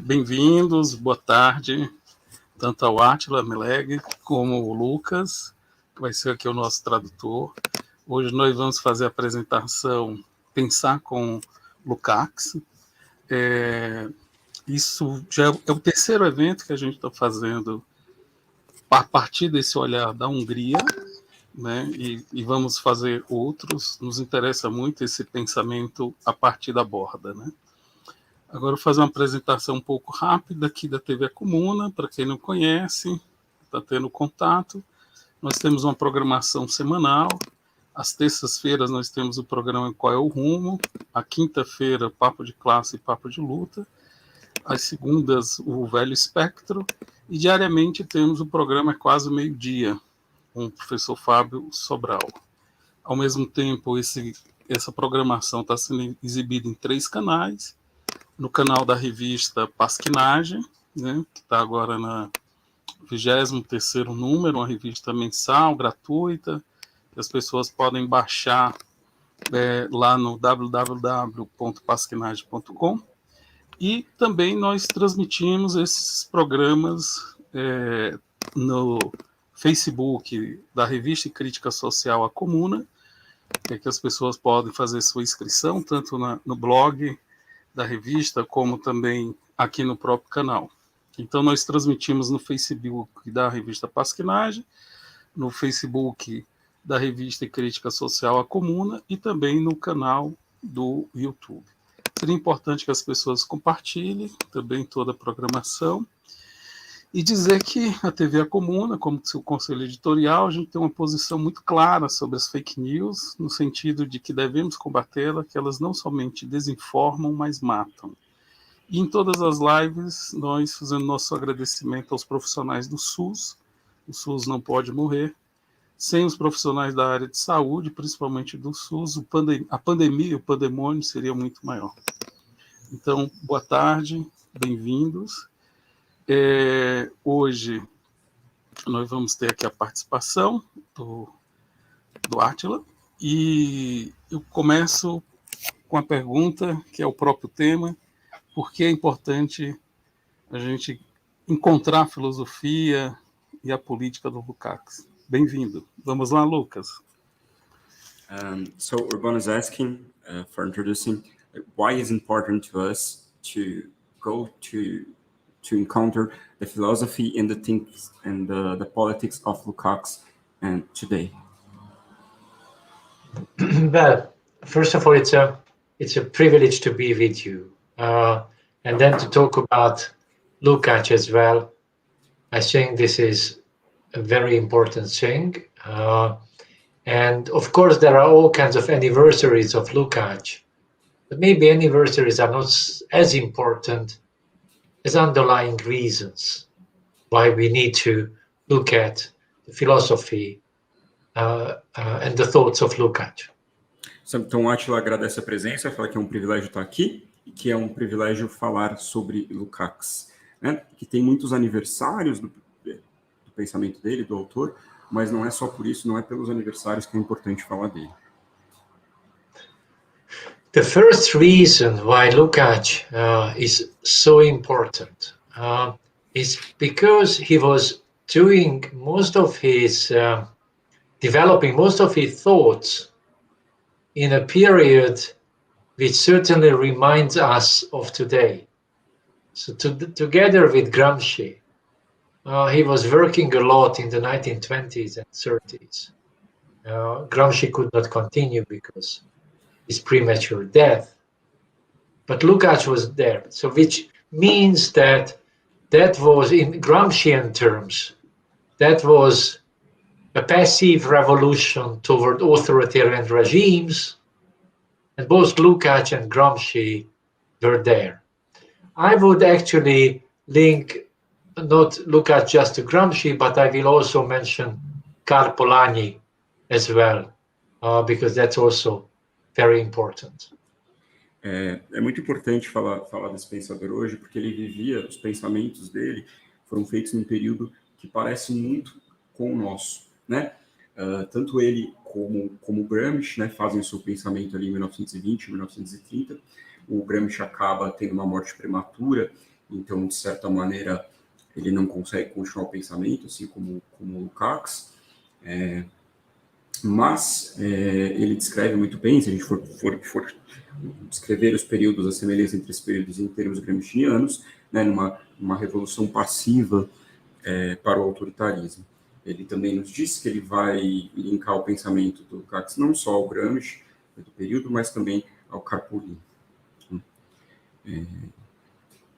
Bem-vindos, boa tarde, tanto ao Attila Meleg como o Lukács, que vai ser aqui o nosso tradutor. Hoje nós vamos fazer a apresentação Pensar com Lukács. Isso já é o terceiro evento que a gente está fazendo a partir desse olhar da Hungria, né? E vamos fazer outros. Nos interessa muito esse pensamento a partir da borda, né? Agora eu vou fazer uma apresentação um pouco rápida aqui da TV Comuna, para quem não conhece, está tendo contato. Nós temos uma programação semanal. Às terças-feiras nós temos o programa Qual é o Rumo? A quinta-feira, Papo de Classe e Papo de Luta. Às segundas, o Velho Espectro. E diariamente temos o programa Quase Meio-Dia, com o professor Fábio Sobral. Ao mesmo tempo, essa programação está sendo exibida em 3 canais. No canal da revista Pasquinagem, né, que está agora na 23º número, uma revista mensal, gratuita, que as pessoas podem baixar lá no www.pasquinagem.com. E também nós transmitimos esses programas no Facebook da revista e Crítica Social A Comuna, que as pessoas podem fazer sua inscrição, tanto no blog da revista, como também aqui no próprio canal. Então, nós transmitimos no Facebook da revista Pasquinagem, no Facebook da revista e Crítica Social A Comuna e também no canal do YouTube. Seria importante que as pessoas compartilhem também toda a programação e dizer que a TV A Comuna, como seu conselho editorial, a gente tem uma posição muito clara sobre as fake news, no sentido de que devemos combatê-las, que elas não somente desinformam, mas matam. E em todas as lives, nós fazemos nosso agradecimento aos profissionais do SUS. O SUS não pode morrer. Sem os profissionais da área de saúde, principalmente do SUS, a pandemia, o pandemônio seria muito maior. Então, boa tarde, bem-vindos. Hoje nós vamos ter aqui a participação do Attila, e eu começo com a pergunta, que é o próprio tema: por que é importante a gente encontrar a filosofia e a política do Lukács? Bem-vindo. Vamos lá, Lucas. So Urban is asking for introducing why is important to us to go to encounter the philosophy and the things and the politics of Lukács and today. Well, first of all, it's a privilege to be with you, and then to talk about Lukács as well. I think this is a very important thing, and of course there are all kinds of anniversaries of Lukács, but maybe anniversaries are not as important as underlying reasons why we need to look at the philosophy and the thoughts of Lukács. Então, o Attila agradece a presença, fala que é um privilégio estar aqui e que é um privilégio falar sobre Lukács, né? Que tem muitos aniversários do pensamento dele, do autor, mas não é só por isso, não é pelos aniversários que é importante falar dele. The first reason why Lukács is so important is because he was doing most of his, developing most of his thoughts in a period which certainly reminds us of today. So together with Gramsci, he was working a lot in the 1920s and 30s. Gramsci could not continue because his premature death, but Lukács was there. So which means that was, in Gramscian terms, that was a passive revolution toward authoritarian regimes, and both Lukács and Gramsci were there. I would actually link not Lukács just to Gramsci, but I will also mention Karl Polanyi as well, because that's also very important. É muito importante falar desse pensador hoje, porque ele vivia, os pensamentos dele foram feitos num período que parece muito com o nosso, né? Tanto ele como Gramsci, né, fazem o seu pensamento ali em 1920, 1930, o Gramsci acaba tendo uma morte prematura, então, de certa maneira, ele não consegue continuar o pensamento, assim como o Lukács, mas ele descreve muito bem, se a gente for descrever os períodos, a semelhança entre esses períodos em termos gramscianos, né, numa revolução passiva para o autoritarismo. Ele também nos diz que ele vai linkar o pensamento do Lukács não só ao Gramsci do período, mas também ao Carpolin.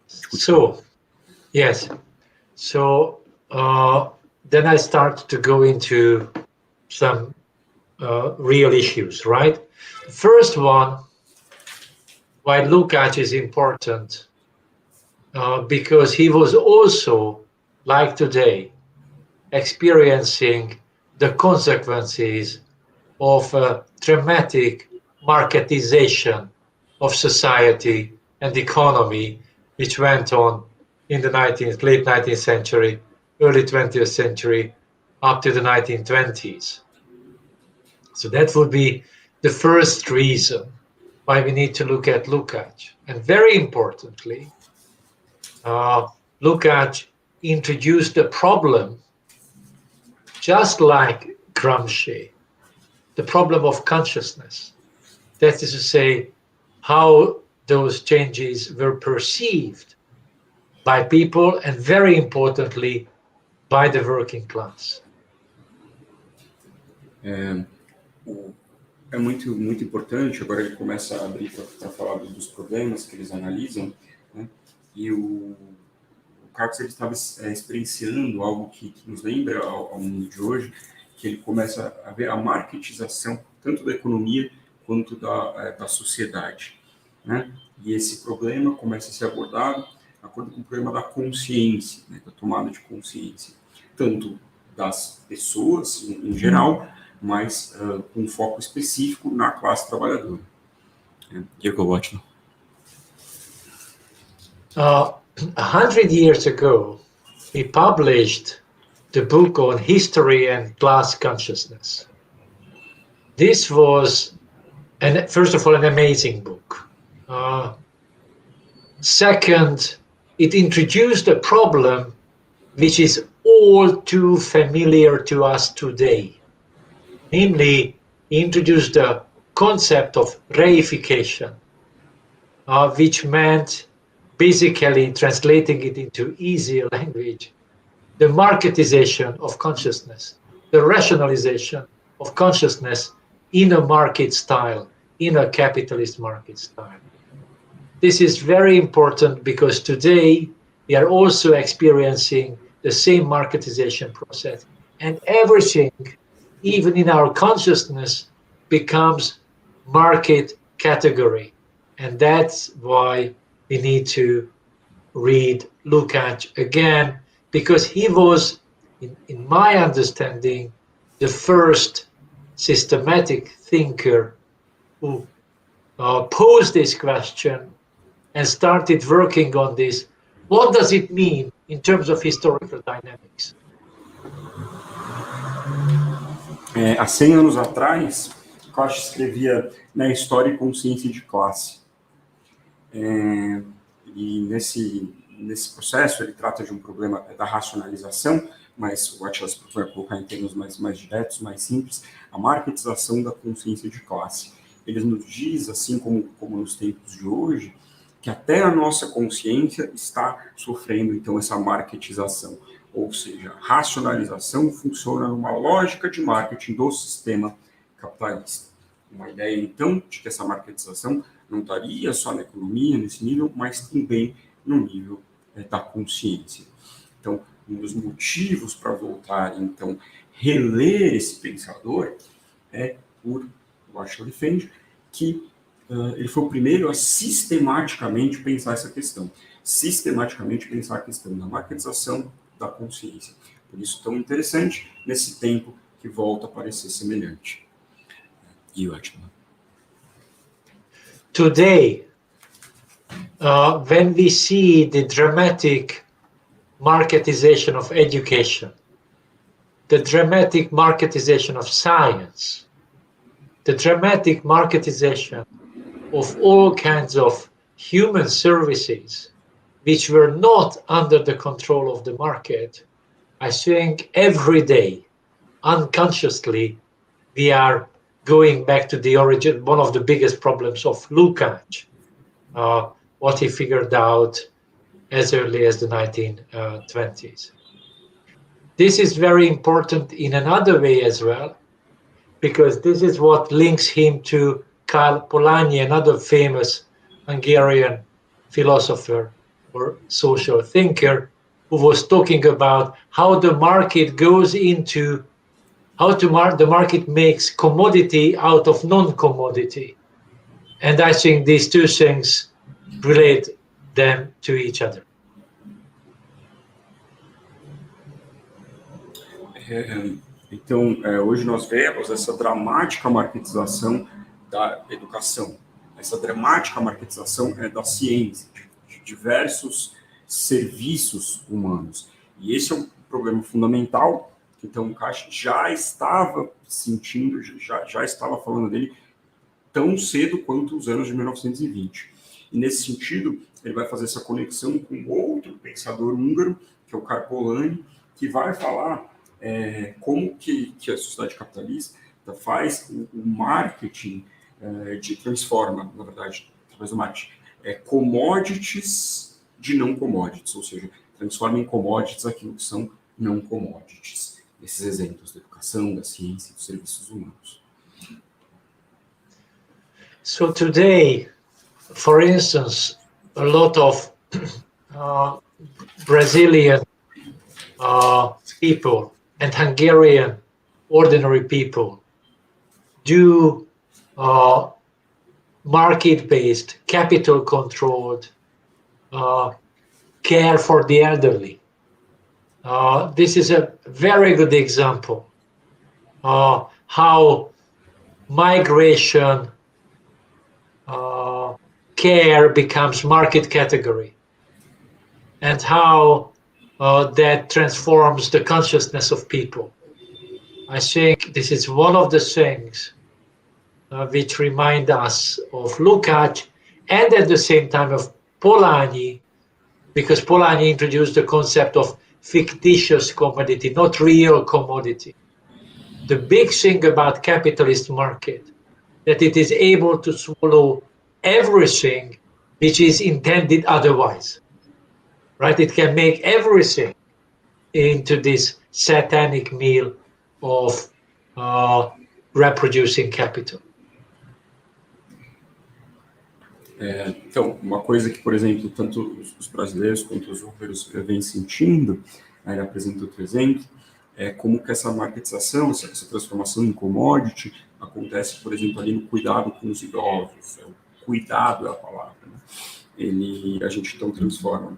So, yes. So then I start to go into some real issues, right? The first one, why Lukács is important, because he was also, like today, experiencing the consequences of a dramatic marketization of society and economy, which went on in the late 19th century, early 20th century, up to the 1920s. So that would be the first reason why we need to look at Lukács. And very importantly, Lukács introduced a problem, just like Gramsci, the problem of consciousness. That is to say, how those changes were perceived by people and, very importantly, by the working class. É muito, muito importante. Agora ele começa a abrir para falar dos problemas que eles analisam, né? E o Lukács estava experienciando algo que nos lembra ao mundo de hoje, que ele começa a ver a marketização tanto da economia quanto da sociedade, né? E esse problema começa a ser abordado de acordo com o problema da consciência, né, da tomada de consciência, tanto das pessoas em geral, mas com um foco específico na classe trabalhadora. György, Attila. 100 years ago, he published the book on history and class consciousness. This was, first of all, an amazing book. Second, it introduced a problem which is all too familiar to us today. Namely, he introduced the concept of reification, which meant, basically translating it into easier language, the marketization of consciousness, the rationalization of consciousness in a market style, in a capitalist market style. This is very important because today we are also experiencing the same marketization process, and everything, even in our consciousness, becomes market category. And that's why we need to read Lukács again, because he was, in my understanding, the first systematic thinker who posed this question and started working on this. What does it mean in terms of historical dynamics? Há 100 anos atrás, Lukács escrevia na História e Consciência de Classe. E nesse processo ele trata de um problema da racionalização, mas o Attila se propõe a colocar em termos mais diretos, mais simples, a marketização da consciência de classe. Ele nos diz, assim como nos tempos de hoje, que até a nossa consciência está sofrendo, então, essa marketização. Ou seja, a racionalização funciona numa lógica de marketing do sistema capitalista. Uma ideia, então, de que essa marketização não estaria só na economia, nesse nível, mas também no nível da consciência. Então, um dos motivos para voltar, então, reler esse pensador é por, eu acho que ele defende, que ele foi o primeiro a sistematicamente pensar essa questão. Sistematicamente pensar a questão da marketização da consciência. Por isso, tão interessante, nesse tempo que volta a parecer semelhante. E o Attila? Today, when we see the dramatic marketization of education, the dramatic marketization of science, the dramatic marketization of all kinds of human services which were not under the control of the market, I think every day, unconsciously, we are going back to the origin, one of the biggest problems of Lukács, what he figured out as early as the 1920s. This is very important in another way as well, because this is what links him to Karl Polanyi, another famous Hungarian philosopher or social thinker, who was talking about how the market goes into, the market makes commodity out of non-commodity. And I think these two things relate them to each other. Então, hoje nós vemos essa dramática marketização da educação, essa dramática marketização da ciência, de diversos serviços humanos. E esse é um problema fundamental que, então, o Lukács já estava sentindo, já estava falando dele tão cedo quanto os anos de 1920. E, nesse sentido, ele vai fazer essa conexão com outro pensador húngaro, que é o Karl Polanyi, que vai falar como que a sociedade capitalista faz o marketing, transforma, na verdade, através do marketing, commodities de não commodities, ou seja, transforma em commodities aquilo que são não commodities. Esses exemplos da educação, da ciência e dos serviços humanos. So today, for instance, a lot of Brazilian people and Hungarian ordinary people do market-based, capital-controlled care for the elderly. This is a very good example how migration care becomes market category, and how that transforms the consciousness of people. I think this is one of the things which remind us of Lukács, and at the same time of Polanyi, because Polanyi introduced the concept of fictitious commodity, not real commodity. The big thing about capitalist market, that it is able to swallow everything which is intended otherwise, right? It can make everything into this satanic meal of reproducing capital. Então, uma coisa que, por exemplo, tanto os brasileiros quanto os húngaros vêm sentindo, ele apresenta outro exemplo, é como que essa marketização, essa transformação em commodity, acontece, por exemplo, ali no cuidado com os idosos. O cuidado é a palavra, né? A gente então transforma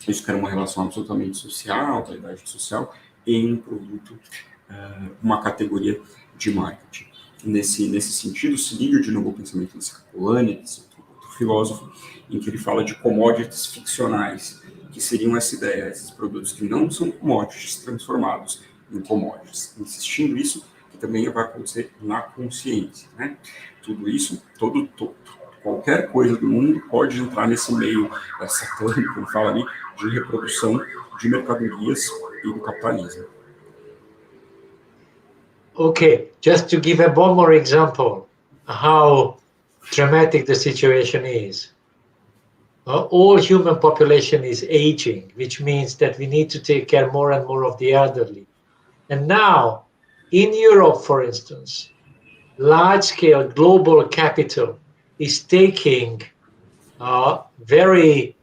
isso que era uma relação absolutamente social, da idade social, em um produto, uma categoria de marketing. Nesse sentido, se liga de novo ao pensamento desse Polanyi, desse outro filósofo, em que ele fala de commodities ficcionais, que seriam essa ideia, esses produtos que não são commodities transformados em commodities. Insistindo isso, que também vai acontecer na consciência, né? Tudo isso, qualquer coisa do mundo pode entrar nesse meio satânico, como fala ali, de reprodução de mercadorias e do capitalismo. Okay, just to give one more example how dramatic the situation is. All human population is aging, which means that we need to take care more and more of the elderly. And now, in Europe, for instance, large-scale global capital is taking very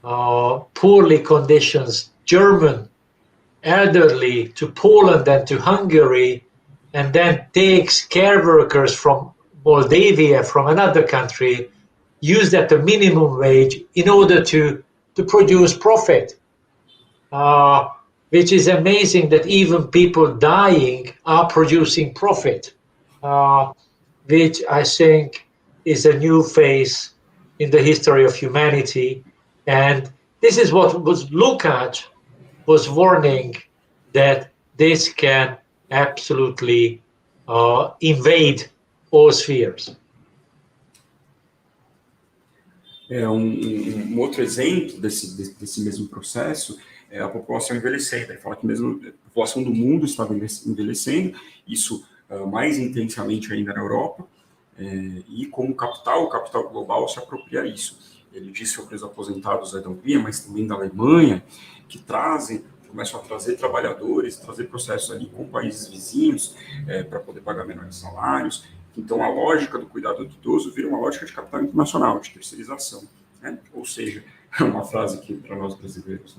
poorly conditioned German elderly to Poland and to Hungary, and then takes care workers from Moldavia, from another country, used at the minimum wage in order to produce profit, which is amazing that even people dying are producing profit, which I think is a new phase in the history of humanity. And this is what Lukács was warning, that this can absolutely invade all spheres. Um outro exemplo desse mesmo processo é a população envelhecendo. Ele fala que mesmo a população do mundo estava envelhecendo, isso mais intensamente ainda na Europa, e como o capital global se apropria isso. Ele diz sobre os aposentados da Hungria, mas também da Alemanha, que começam a trazer trabalhadores, trazer processos ali com países vizinhos para poder pagar menores salários. Então, a lógica do cuidado do idoso vira uma lógica de capital internacional, de terceirização, né? Ou seja, é uma frase que para nós brasileiros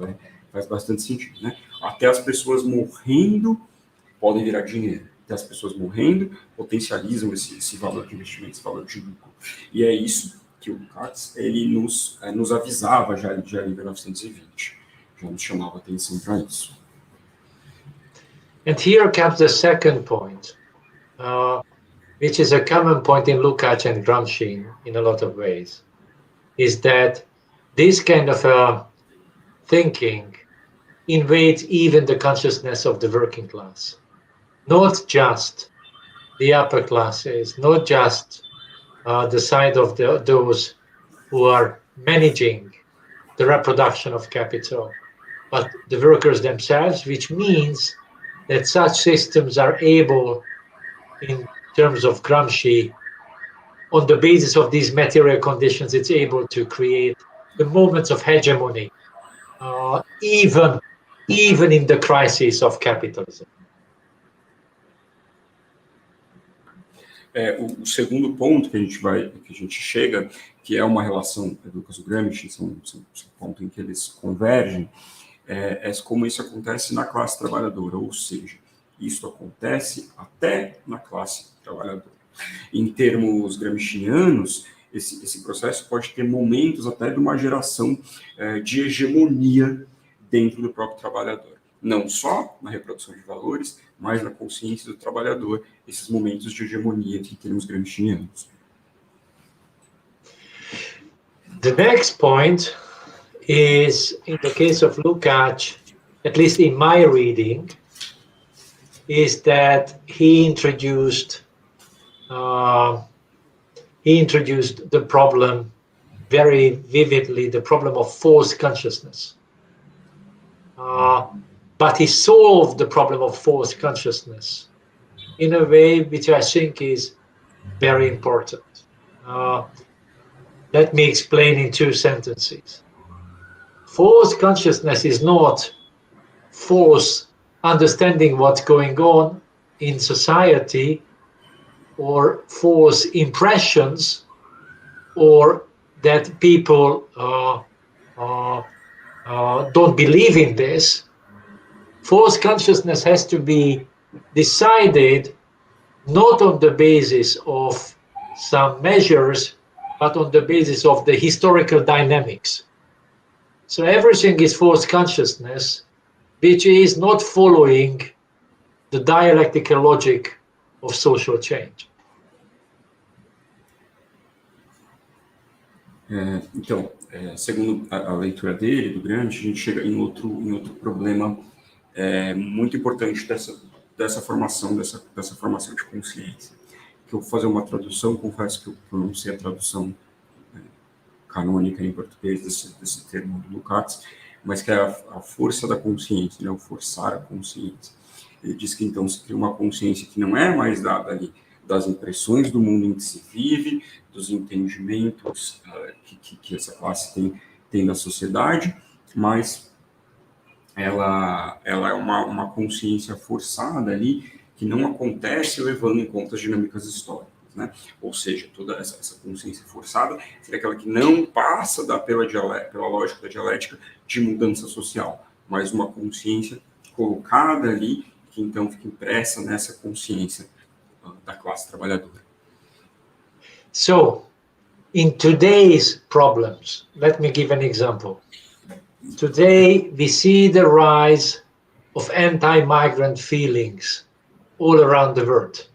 faz bastante sentido, né? Até as pessoas morrendo podem virar dinheiro. Até as pessoas morrendo potencializam esse valor de investimento, esse valor de lucro. E é isso que o Lukács ele nos avisava já em 1920, já nos chamava atenção para isso. And here comes the second point, which is a common point in Lukács and Gramsci in a lot of ways, is that this kind of thinking invades even the consciousness of the working class, not just the upper classes, not just the side of those who are managing the reproduction of capital, but the workers themselves, which means that such systems are able, in terms of Gramsci, on the basis of these material conditions, it's able to create the moments of hegemony, even in the crisis of capitalism. O segundo ponto que a gente chega, que é uma relação do Lucas e Gramsci, são pontos em que eles convergem, é como isso acontece na classe trabalhadora, ou seja, isso acontece até na classe trabalhadora. Em termos gramscianos, esse processo pode ter momentos até de uma geração de hegemonia dentro do próprio trabalhador. Não só na reprodução de valores, mas na consciência do trabalhador, esses momentos de hegemonia em termos gramscianos. The next point is, in the case of Lukács, at least in my reading, is that he introduced the problem very vividly, the problem of false consciousness. But he solved the problem of false consciousness in a way which I think is very important. Let me explain in 2 sentences. False consciousness is not false understanding what's going on in society, or false impressions, or that people don't believe in this. False consciousness has to be decided not on the basis of some measures, but on the basis of the historical dynamics. So everything is false consciousness, which is not following the dialectical logic of social change. Então, segundo a leitura dele, do Gramsci, a gente chega em outro problema muito importante dessa formação de consciência. Que eu vou fazer uma tradução, confesso que eu não sei a tradução canônica em português desse termo do Lukács, mas que é a força da consciência, né, o forçar a consciência. Ele diz que então se cria uma consciência que não é mais dada ali das impressões do mundo em que se vive, dos entendimentos que essa classe tem da sociedade, mas ela é uma consciência forçada ali que não acontece levando em conta as dinâmicas históricas, né? Ou seja, toda essa consciência forçada seria aquela que não passa pela lógica da dialética de mudança social, mas uma consciência colocada ali que então fica impressa nessa consciência da classe trabalhadora. So, in today's problems, let me give an example. Today, we see the rise of anti-migrant feelings all around the world.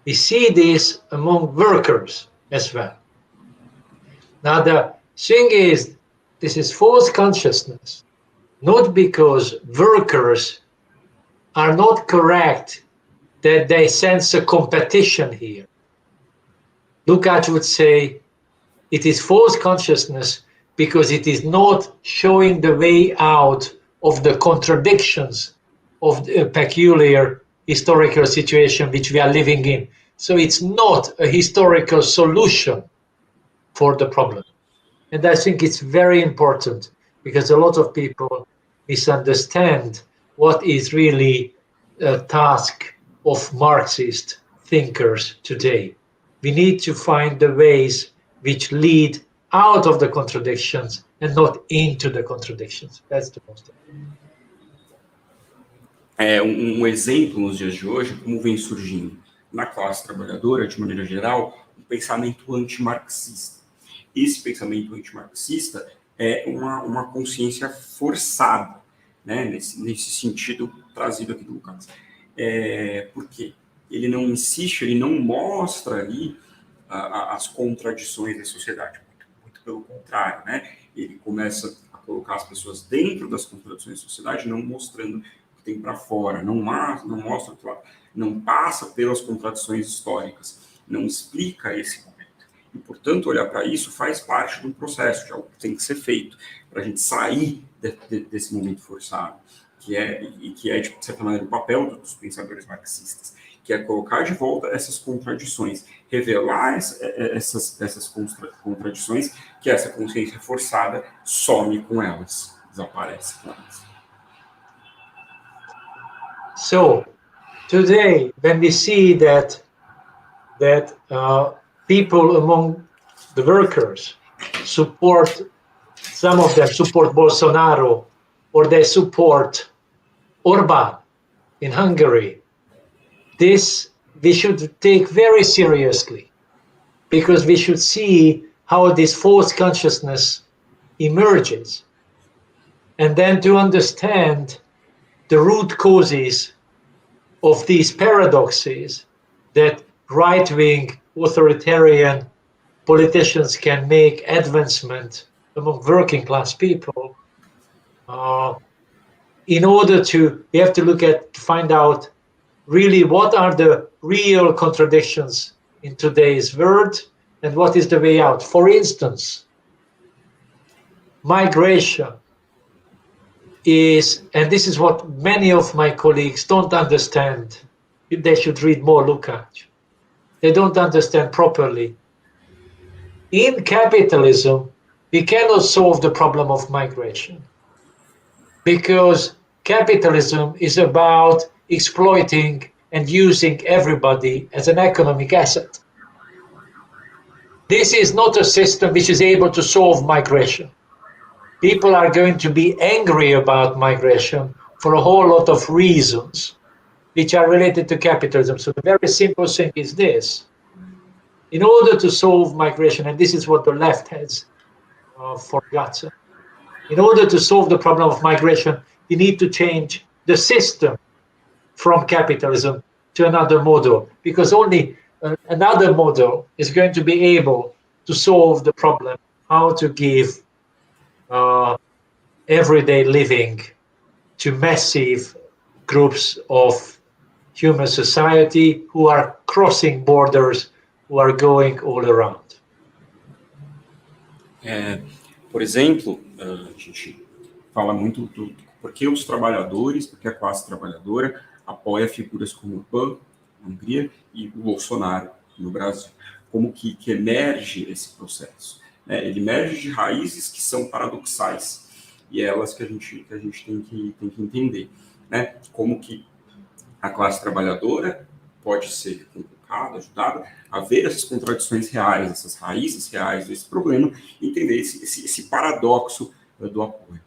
We see this among workers as well. Now, the thing is, this is false consciousness, not because workers are not correct that they sense a competition here. Lukács would say, it is false consciousness because it is not showing the way out of the contradictions of the peculiar historical situation which we are living in. So it's not a historical solution for the problem. And I think it's very important because a lot of people misunderstand what is really a task of Marxist thinkers today. We need to find the ways which lead out of the contradictions and not into the contradictions. That's the most important. Exemplo nos dias de hoje, como vem surgindo na classe trabalhadora, de maneira geral, um pensamento antimarxista. Esse pensamento antimarxista é uma consciência forçada, né, nesse sentido trazido aqui do Lukács. Por quê? Ele não insiste, ele não mostra ali as contradições da sociedade, muito pelo contrário, né? Ele começa a colocar as pessoas dentro das contradições da sociedade, não mostrando o que tem para fora, não mostra o que lá, não passa pelas contradições históricas, não explica esse momento. E, portanto, olhar para isso faz parte de um processo, de algo que tem que ser feito, para a gente sair desse momento forçado, que é, de certa maneira, o papel dos pensadores marxistas, que é colocar de volta essas contradições, revelar essas contradições, que essa consciência forçada some com elas, desaparece com elas. So, today, when we see that people among the workers support, some of them support Bolsonaro, or they support Orban in Hungary, this we should take very seriously, because we should see how this false consciousness emerges, and then to understand the root causes of these paradoxes that right-wing authoritarian politicians can make advancement among working class people. In order to, we have to find out really what are the real contradictions in today's world and what is the way out. For instance, migration is, and this is what many of my colleagues don't understand, they should read more Lukács. They don't understand properly. In capitalism, we cannot solve the problem of migration because capitalism is about exploiting and using everybody as an economic asset. This is not a system which is able to solve migration. People are going to be angry about migration for a whole lot of reasons which are related to capitalism. So the very simple thing is this. In order to solve migration, and this is what the left has forgotten, in order to solve the problem of migration, you need to change the system from capitalism to another model, because only another model is going to be able to solve the problem, how to give everyday living to massive groups of human society who are crossing borders, who are going all around. Por exemplo, a gente fala muito do porquê os trabalhadores, porque a classe trabalhadora apoia figuras como o PAN, na Hungria, e o Bolsonaro, no Brasil. Como que emerge esse processo? Ele emerge de raízes que são paradoxais, e é elas que a gente tem que entender. Né? Como que a classe trabalhadora pode ser convocada, ajudada a ver essas contradições reais, essas raízes reais desse problema, e entender esse paradoxo do apoio.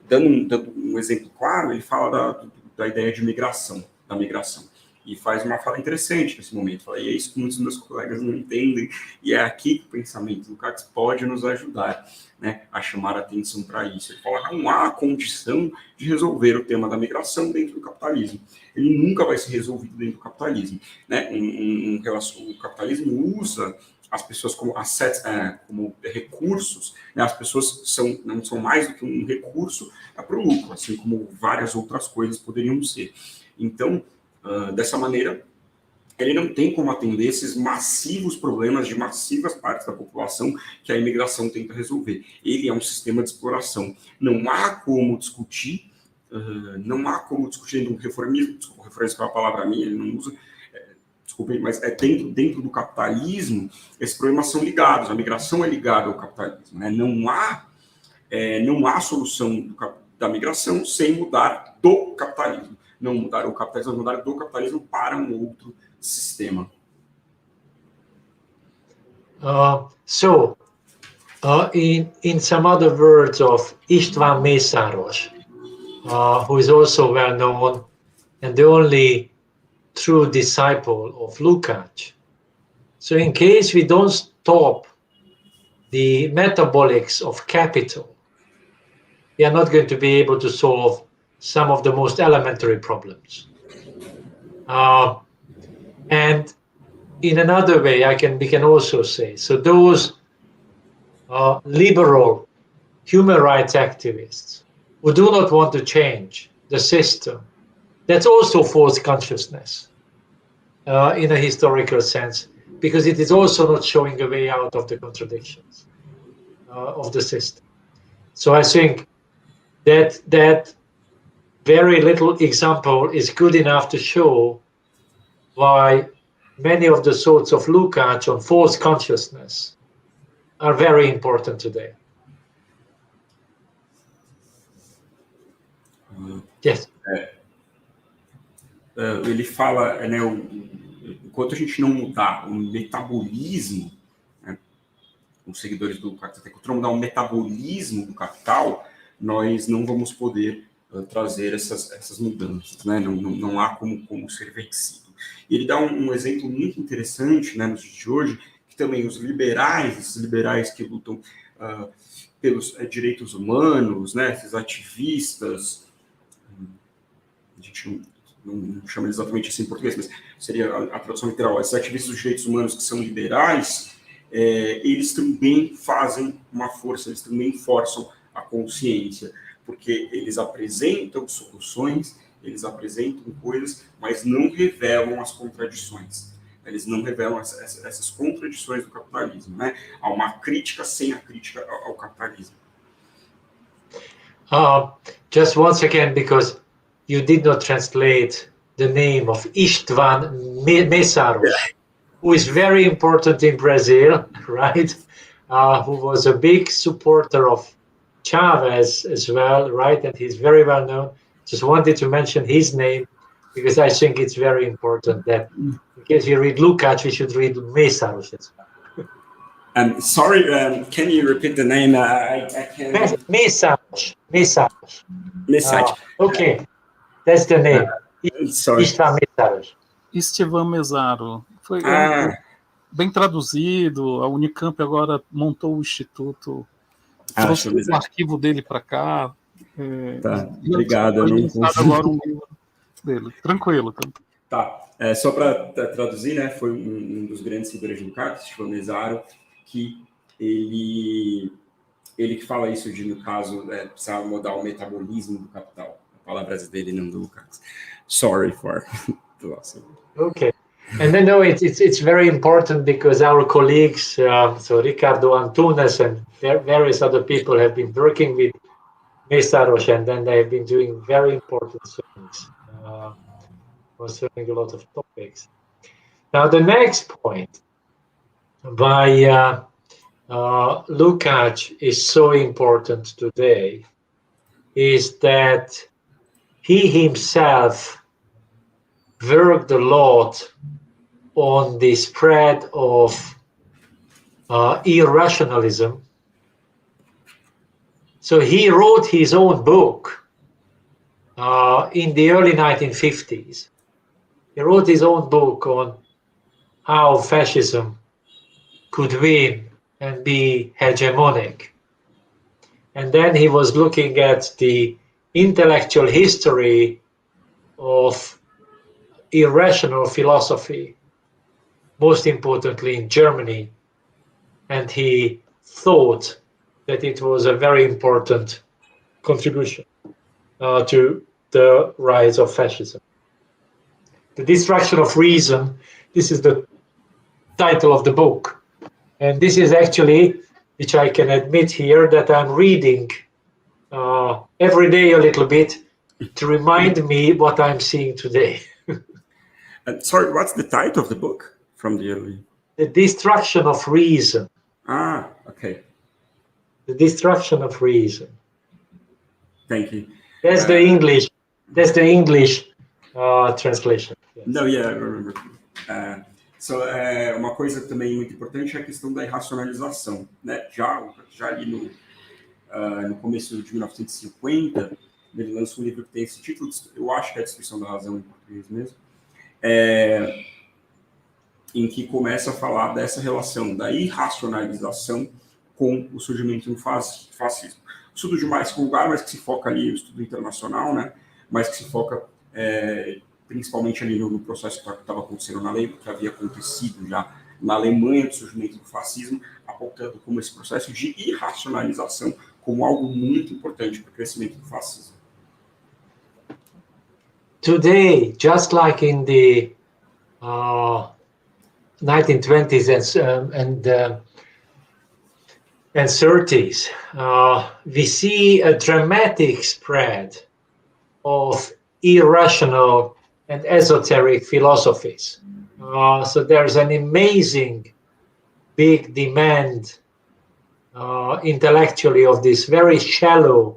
Dando um exemplo claro, ele fala da ideia de migração, da migração, e faz uma fala interessante nesse momento. Fala, e é isso que muitos dos meus colegas não entendem, e é aqui que o pensamento do Lukács pode nos ajudar, né, a chamar a atenção para isso. Ele fala, não há condição de resolver o tema da migração dentro do capitalismo. Ele nunca vai ser resolvido dentro do capitalismo. Né? O capitalismo usa as pessoas como assets, como recursos, né? As pessoas não são mais do que um recurso para o lucro, assim como várias outras coisas poderiam ser. Então, dessa maneira, ele não tem como atender esses massivos problemas de massivas partes da população que a imigração tenta resolver. Ele é um sistema de exploração. Não há como discutir dentro do reformismo, desculpa, reformismo é uma palavra minha, ele não usa, desculpem, mas dentro do capitalismo, esses problemas são ligados, a migração é ligada ao capitalismo, né? Não há solução da migração sem mudar do capitalismo. Não mudar o capitalismo, mudar do capitalismo para um outro sistema. In some other words of István Mészáros, who is also well known and the only true disciple of Lukács. So in case we don't stop the metabolics of capital, we are not going to be able to solve some of the most elementary problems. And in another way, we can also say, so those liberal human rights activists who do not want to change the system, that's also false consciousness in a historical sense, because it is also not showing a way out of the contradictions of the system. So I think that very little example is good enough to show why many of the thoughts of Lukács on false consciousness are very important today. Yes. Ele fala, né, enquanto a gente não mudar o metabolismo, né, os seguidores do Lukács, enquanto não mudar o metabolismo do capital, nós não vamos poder trazer essas mudanças, né? Não há como ser vencido. E ele dá um exemplo muito interessante, né, nos dias de hoje, que também esses liberais que lutam pelos direitos humanos, né, esses ativistas, a gente não chama exatamente assim em português, mas seria a tradução literal, esses ativistas dos direitos humanos que são liberais, eles também fazem uma força, eles também forçam a consciência, porque eles apresentam soluções, eles apresentam coisas, mas não revelam as contradições. Eles não revelam essas contradições do capitalismo, né? Há uma crítica sem a crítica ao capitalismo. Just once again, because you did not translate the name of István Mészáros, who is very important in Brazil, right? Who was a big supporter of Chavez as well, right? And he's very well known. Just wanted to mention his name because I think it's very important that in case you read Lukács, we should read Mészáros as well. Sorry, can you repeat the name? I can't. Mészáros. Okay, that's the name. Sorry. István Mészáros. István Mészáros. Foi bem traduzido. A Unicamp agora montou o Instituto. Trouxe o arquivo dele para cá. Tá, obrigado. Agora um livro dele. Tranquilo. Tá, só para traduzir, né, foi um dos grandes seguidores de Lukács, Attila Melegh, que ele que fala isso de, no caso, precisar mudar o metabolismo do capital. Palavras dele, não do Lukács. Sorry for the loss. Okay. And then, no, it's very important because our colleagues, so Ricardo Antunes and various other people have been working with Mészáros, and then they have been doing very important things concerning a lot of topics. Now, the next point by Lukács is so important today is that he himself worked a lot on the spread of irrationalism. So he wrote his own book in the early 1950s. He wrote his own book on how fascism could win and be hegemonic. And then he was looking at the intellectual history of irrational philosophy, most importantly in Germany, and he thought that it was a very important contribution to the rise of fascism. The Destruction of Reason. This is the title of the book. And this is actually, which I can admit here, that I'm reading every day a little bit to remind me what I'm seeing today. Sorry, what's the title of the book from the early? The Destruction of Reason. Ah, okay. The Destruction of Reason. Thank you. That's the English. That's the English translation. Yes. No, yeah, I remember. Uma coisa também muito importante é a questão da irracionalização, né? Já ali no começo de 1950, ele lança um livro que tem esse título, eu acho que é a Destruição da Razão em português mesmo, em que começa a falar dessa relação da irracionalização com o surgimento do fascismo. Estudo de mais lugar, mas que se foca ali, o estudo internacional, né? Mas que se foca principalmente ali no processo que estava acontecendo na Alemanha, que havia acontecido já na Alemanha, do surgimento do fascismo, apontando como esse processo de irracionalização como algo muito importante para o crescimento do fascismo. Today, just like in the 1920s and 30s, we see a dramatic spread of irrational and esoteric philosophies. So there's an amazing big demand intellectually of this very shallow,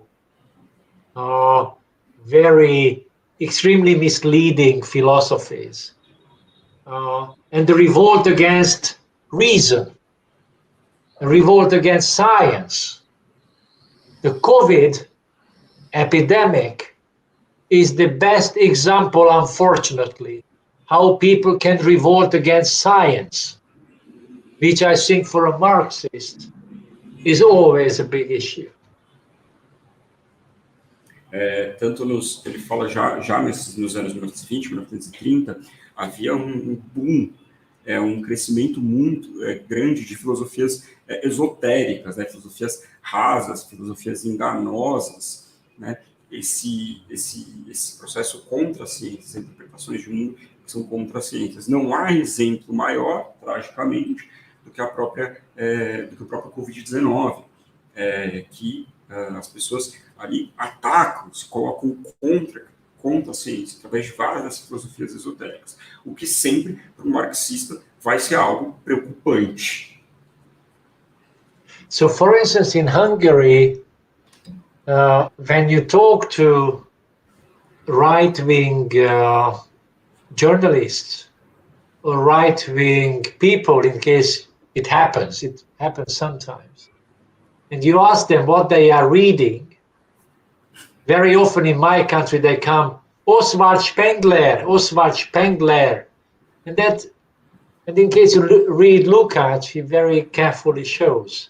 very extremely misleading philosophies, and the revolt against reason, a revolt against science. The COVID epidemic is the best example, unfortunately, how people can revolt against science, which I think for a Marxist is always a big issue. Ele fala já nos anos 1920, 1930, havia um boom, um crescimento muito grande de filosofias esotéricas, né, filosofias rasas, filosofias enganosas, né, esse processo contra a ciência, as interpretações de mundo que são contra as ciências. Não há exemplo maior, tragicamente, do que o próprio Covid-19, que as pessoas ali atacam, se colocam contra a ciência, através de várias filosofias esotéricas, o que sempre, para um marxista, vai ser algo preocupante. So, for instance, in Hungary, when you talk to right-wing journalists or right-wing people, in case it happens sometimes, and you ask them what they are reading, very often in my country they come, Oswald Spengler, and in case you read Lukács, he very carefully shows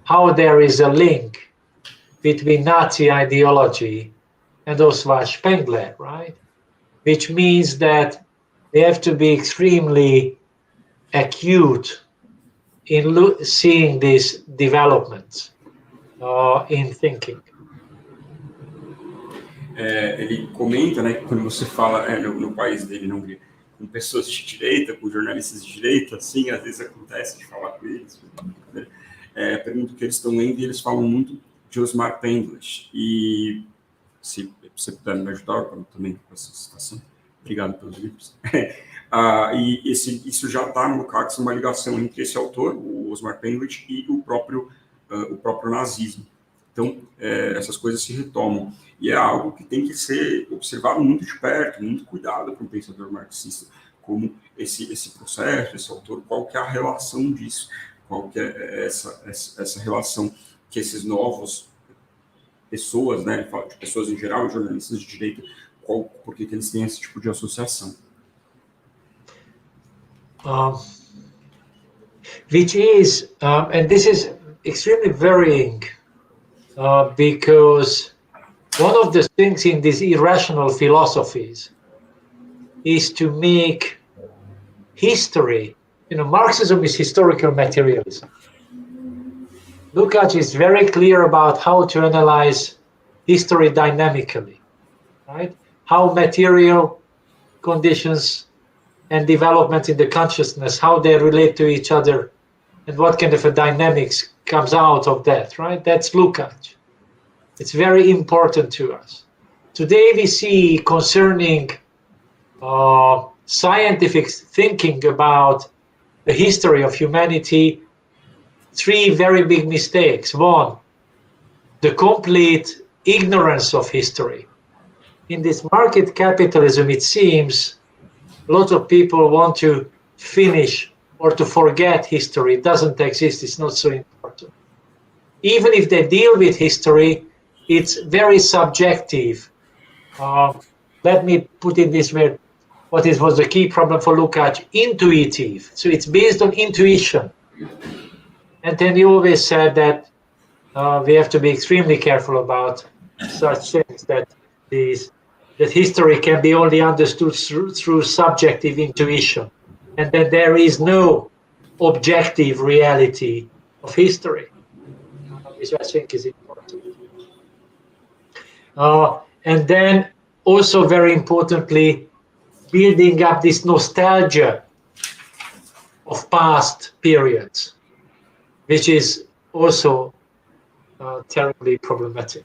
how there is a link between Nazi ideology and Oswald Spengler, right? Which means that they have to be extremely acute in seeing these developments in thinking. Ele comenta, né, que quando você fala no país dele, na Hungria, com pessoas de direita, com jornalistas de direita, assim, às vezes acontece de falar com eles, pergunto o que eles estão lendo e eles falam muito de Osmar Pendlas. E se você puder me ajudar também com essa citação, obrigado pelos livros. E isso já está no Lukács uma ligação entre esse autor, o Osmar Pendlas, e o próprio nazismo. Então, essas coisas se retomam. E é algo que tem que ser observado muito de perto, muito cuidado para um pensador marxista, como esse processo, esse autor, qual que é a relação disso, qual que é essa relação que esses novos pessoas, né, ele fala de pessoas em geral, jornalistas de direita, por que eles têm esse tipo de associação. Which is, and this is extremely varying, because one of the things in these irrational philosophies is to make history, Marxism is historical materialism. Lukács is very clear about how to analyze history dynamically, right? How material conditions and development in the consciousness, how they relate to each other, and what kind of a dynamics comes out of that, right? That's Lukács. It's very important to us. Today we see concerning scientific thinking about the history of humanity, three very big mistakes. One, the complete ignorance of history. In this market capitalism, it seems a lot of people want to finish or to forget history. It doesn't exist, it's not so important. Even if they deal with history, it's very subjective. Let me put it this way. What was the key problem for Lukács? Intuitive. So it's based on intuition. And then he always said that we have to be extremely careful about such things, that history can be only understood through subjective intuition, and that there is no objective reality of history, which I think is important. And then also very importantly, building up this nostalgia of past periods, which is also terribly problematic.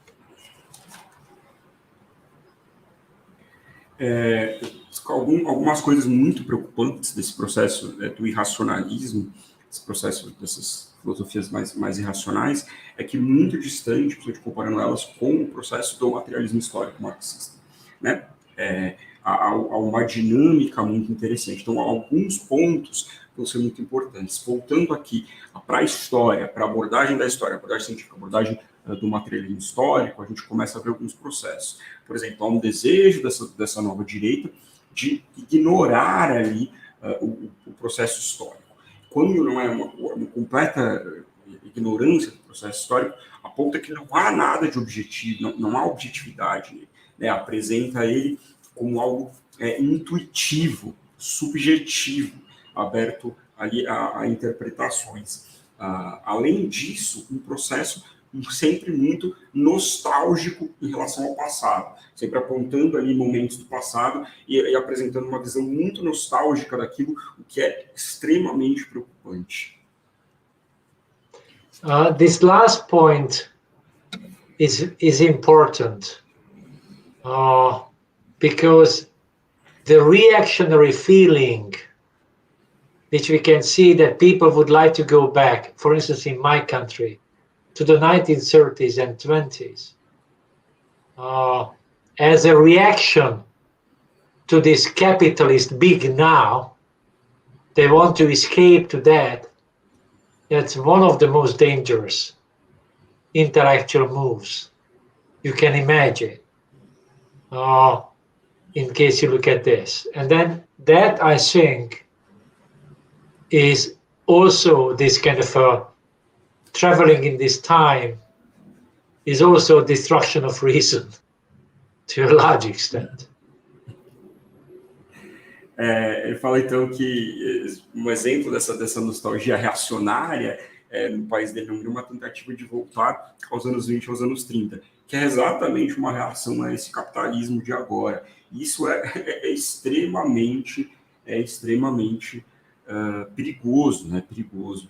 Algumas coisas muito preocupantes desse processo do irracionalismo, esse processo dessas filosofias mais irracionais, é que muito distante, comparando elas com o processo do materialismo histórico marxista, né? Há uma dinâmica muito interessante. Então, alguns pontos vão ser muito importantes. Voltando aqui para a história, para a abordagem da história, a abordagem científica, a abordagem do materialismo histórico, a gente começa a ver alguns processos. Por exemplo, há um desejo dessa nova direita de ignorar ali o processo histórico. Quando não é uma completa ignorância do processo histórico, aponta que não há nada de objetivo, não há objetividade nele, né? Apresenta ele como algo intuitivo, subjetivo, aberto ali a interpretações. Além disso, um processo sempre muito nostálgico em relação ao passado, sempre apontando ali momentos do passado e apresentando uma visão muito nostálgica daquilo, o que é extremamente preocupante. This last point is important because the reactionary feeling, which we can see that people would like to go back, for instance, in my country, to the 1930s and 20s, as a reaction to this capitalist big now, they want to escape to that. That's one of the most dangerous intellectual moves you can imagine, in case you look at this. And then that, I think, is also this kind of traveling in this time is also destruction of reason to a large extent. Ele fala então que um exemplo dessa nostalgia reacionária no país dele é uma tentativa de voltar aos anos 20, aos anos 30, que é exatamente uma reação a esse capitalismo de agora. Isso é extremamente perigoso, né? Perigoso.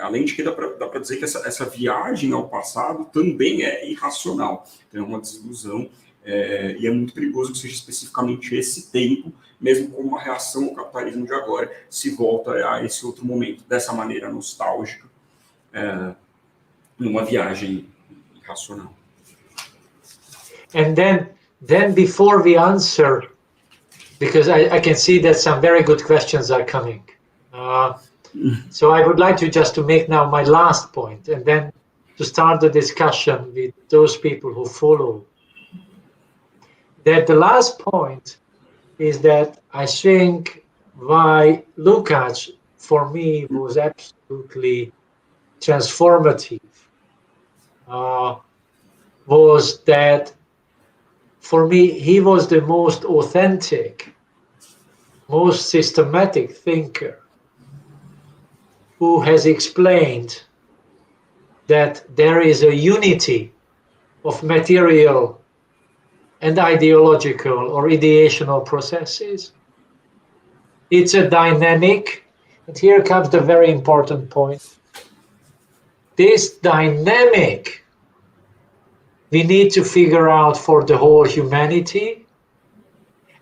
Além de que dá para dizer que essa viagem ao passado também é irracional, então é uma desilusão, e é muito perigoso que seja especificamente esse tempo, mesmo como uma reação ao capitalismo de agora, se volta a esse outro momento, dessa maneira nostálgica, numa viagem irracional. And then before we answer, because I can see that some very good questions are coming. So I would like to make now my last point, and then to start the discussion with those people who follow. That the last point is that I think why Lukács, for me, was absolutely transformative, was that for me, he was the most authentic, most systematic thinker who has explained that there is a unity of material and ideological or ideational processes. It's a dynamic, and here comes the very important point. This dynamic we need to figure out for the whole humanity,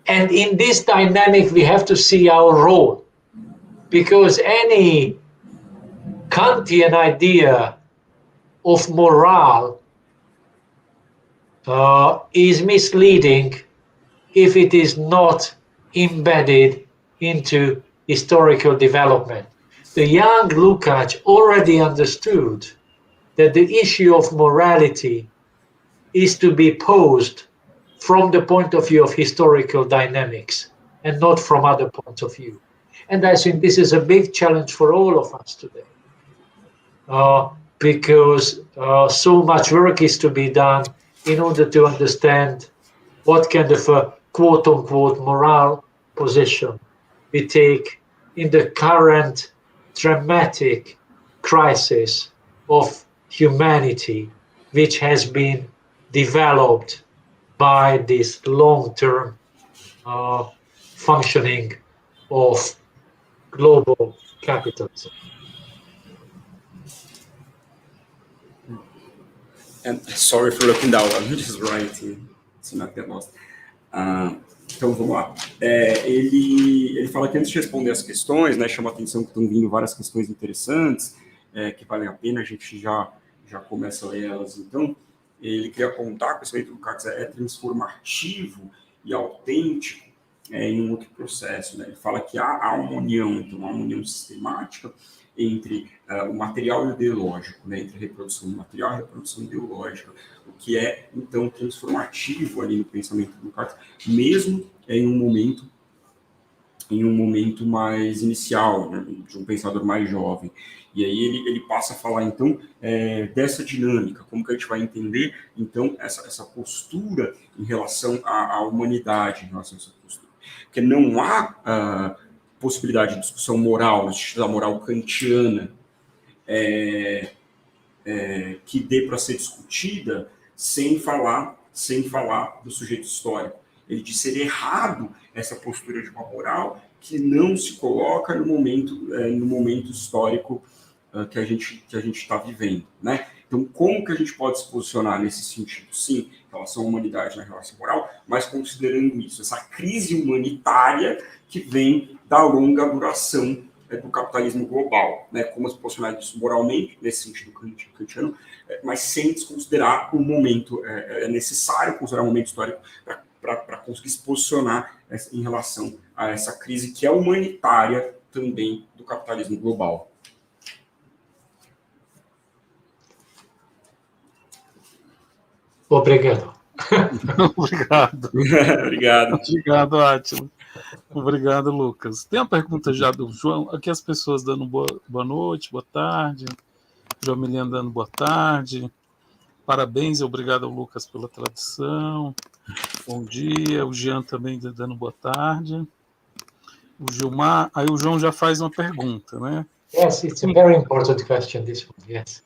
and in this dynamic we have to see our role, because any Kantian idea of morale is misleading if it is not embedded into historical development. The young Lukács already understood that the issue of morality is to be posed from the point of view of historical dynamics and not from other points of view. And I think this is a big challenge for all of us today, because so much work is to be done in order to understand what kind of a quote-unquote moral position we take in the current dramatic crisis of humanity, which has been developed by this long-term functioning of global capitalism. And sorry for looking down, I'm just writing to not get lost. Então, vamos lá. Ele fala que antes de responder as questões, né, chama a atenção que estão vindo várias questões interessantes, que valem a pena, a gente já começa a ler elas. Então, ele queria contar que o conhecimento do Lukács é transformativo e autêntico em um outro processo, né? Ele fala que há uma união, então, uma união sistemática entre o material e o ideológico, né? Entre a reprodução do material e a reprodução ideológica, o que é, então, transformativo ali no pensamento do Lukács, mesmo em um momento mais inicial, né? De um pensador mais jovem. E aí ele passa a falar, então, dessa dinâmica, como que a gente vai entender, então, essa postura em relação à humanidade, em relação a essa postura. Porque não há possibilidade de discussão moral, no sentido da moral kantiana, que dê para ser discutida sem falar do sujeito histórico. Ele diz ser errado essa postura de uma moral que não se coloca no momento histórico que a gente está vivendo, né? Então, como que a gente pode se posicionar nesse sentido? Sim, em relação à humanidade, na relação moral, mas considerando isso, essa crise humanitária que vem da longa duração do capitalismo global, né? Como se posicionar isso moralmente, nesse sentido kantiano, mas sem desconsiderar o momento, é necessário considerar o momento histórico para conseguir se posicionar em relação a essa crise que é humanitária também do capitalismo global. Obrigado. Obrigado. Obrigado. Obrigado, Attila. Obrigado, Lucas. Tem uma pergunta já do João. Aqui as pessoas dando boa noite, boa tarde. João Miliano dando boa tarde. Parabéns e obrigado ao Lucas pela tradução. Bom dia. O Jean também dando boa tarde. O Gilmar. Aí o João já faz uma pergunta, né? Yes, it's a very important question, this one, yes.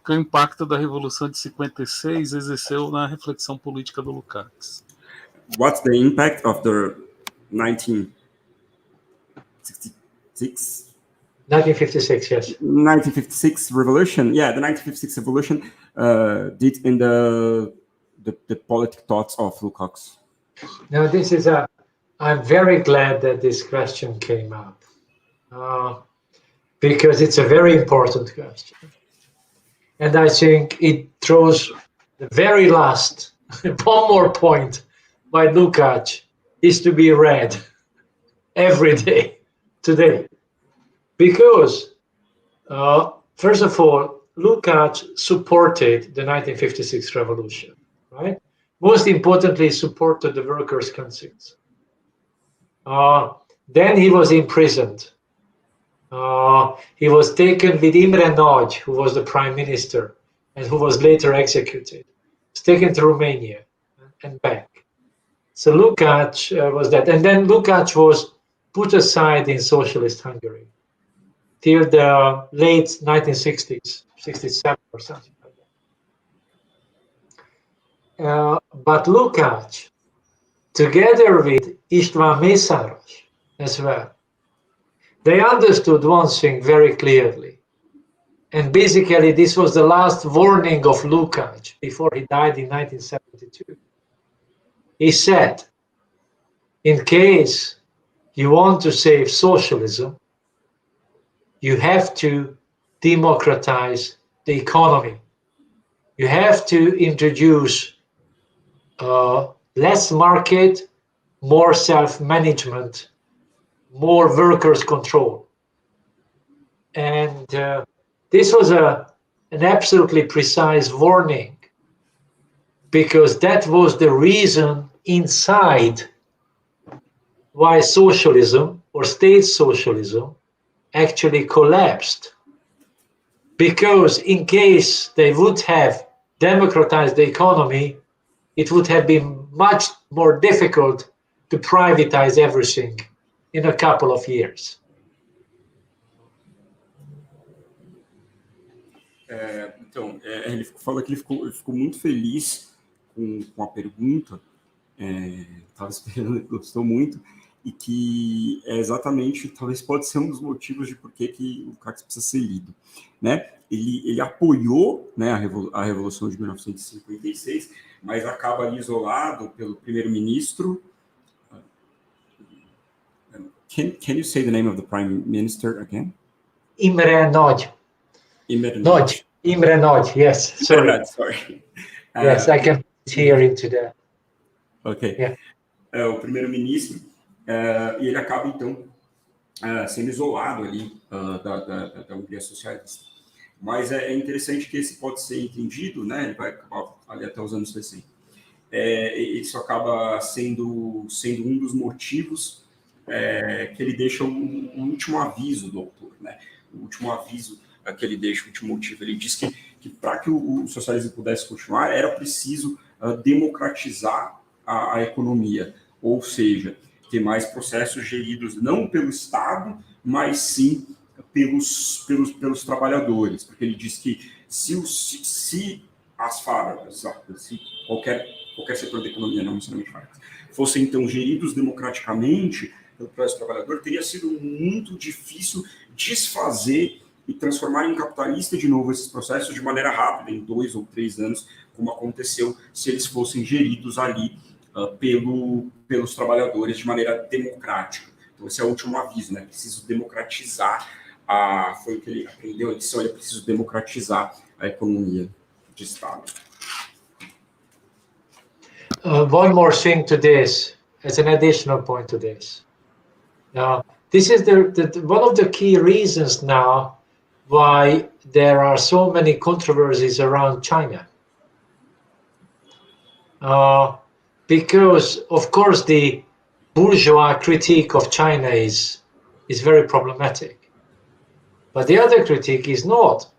Que o impacto da Revolução de 56 exerceu na reflexão política do Lukács? What's the impact of the 1956? 1956, yes. 1956 revolution? Yeah, the 1956 revolution did in the politic thoughts of Lukács. Now, this is I'm very glad that this question came up because it's a very important question. And I think it throws the very last, one more point by Lukács is to be read every day today. Because, first of all, Lukács supported the 1956 revolution, right? Most importantly, supported the workers' councils. Then he was imprisoned. He was taken with Imre Nagy, who was the prime minister and who was later executed. He was taken to Romania and back. So Lukács was that. And then Lukács was put aside in socialist Hungary till the late 1960s, 67 or something like that. But Lukács, together with István Mészáros as well, they understood one thing very clearly. And basically, this was the last warning of Lukács before he died in 1972. He said, in case you want to save socialism, you have to democratize the economy. You have to introduce less market, more self-management, more workers' control. And this was an absolutely precise warning, because that was the reason inside why socialism or state socialism actually collapsed. Because in case they would have democratized the economy, it would have been much more difficult to privatize everything in a couple of years. Ele fala que ele ficou muito feliz com a pergunta, estava esperando, ele gostou muito, e que é exatamente, talvez pode ser um dos motivos de por que o Lukács precisa ser lido, né? Ele apoiou, né, a Revolução de 1956, mas acaba ali isolado pelo primeiro-ministro. Can you say the name of the prime minister again? Imre Nagy. Imre Nagy, yes. Sorry. Yes, I can hear into that. Ok. Yeah. O primeiro-ministro, e ele acaba, então, sendo isolado ali da Hungria socialista. Mas é interessante que esse pode ser entendido, né? Ele vai acabar ali até os anos 60. Isso acaba sendo um dos motivos que ele deixa um último aviso do autor, né? O último aviso que ele deixa, o último motivo. Ele diz que para que o socialismo pudesse continuar, era preciso democratizar a economia, ou seja, ter mais processos geridos não pelo Estado, mas sim pelos trabalhadores, porque ele diz que se as fábricas, se qualquer setor da economia, não necessariamente fábricas, fossem então geridos democraticamente pelo próprio trabalhador, teria sido muito difícil desfazer e transformar em capitalista de novo esses processos de maneira rápida, em 2 ou 3 anos, como aconteceu se eles fossem geridos ali pelos trabalhadores de maneira democrática. Então, esse é o último aviso, né? Preciso democratizar foi o que ele aprendeu, a lição, ele é preciso democratizar a economia de Estado. One more thing to this, as an additional point to this. Now, this is one of the key reasons now why there are so many controversies around China. Because, of course, the bourgeois critique of China is very problematic. But the other critique is not,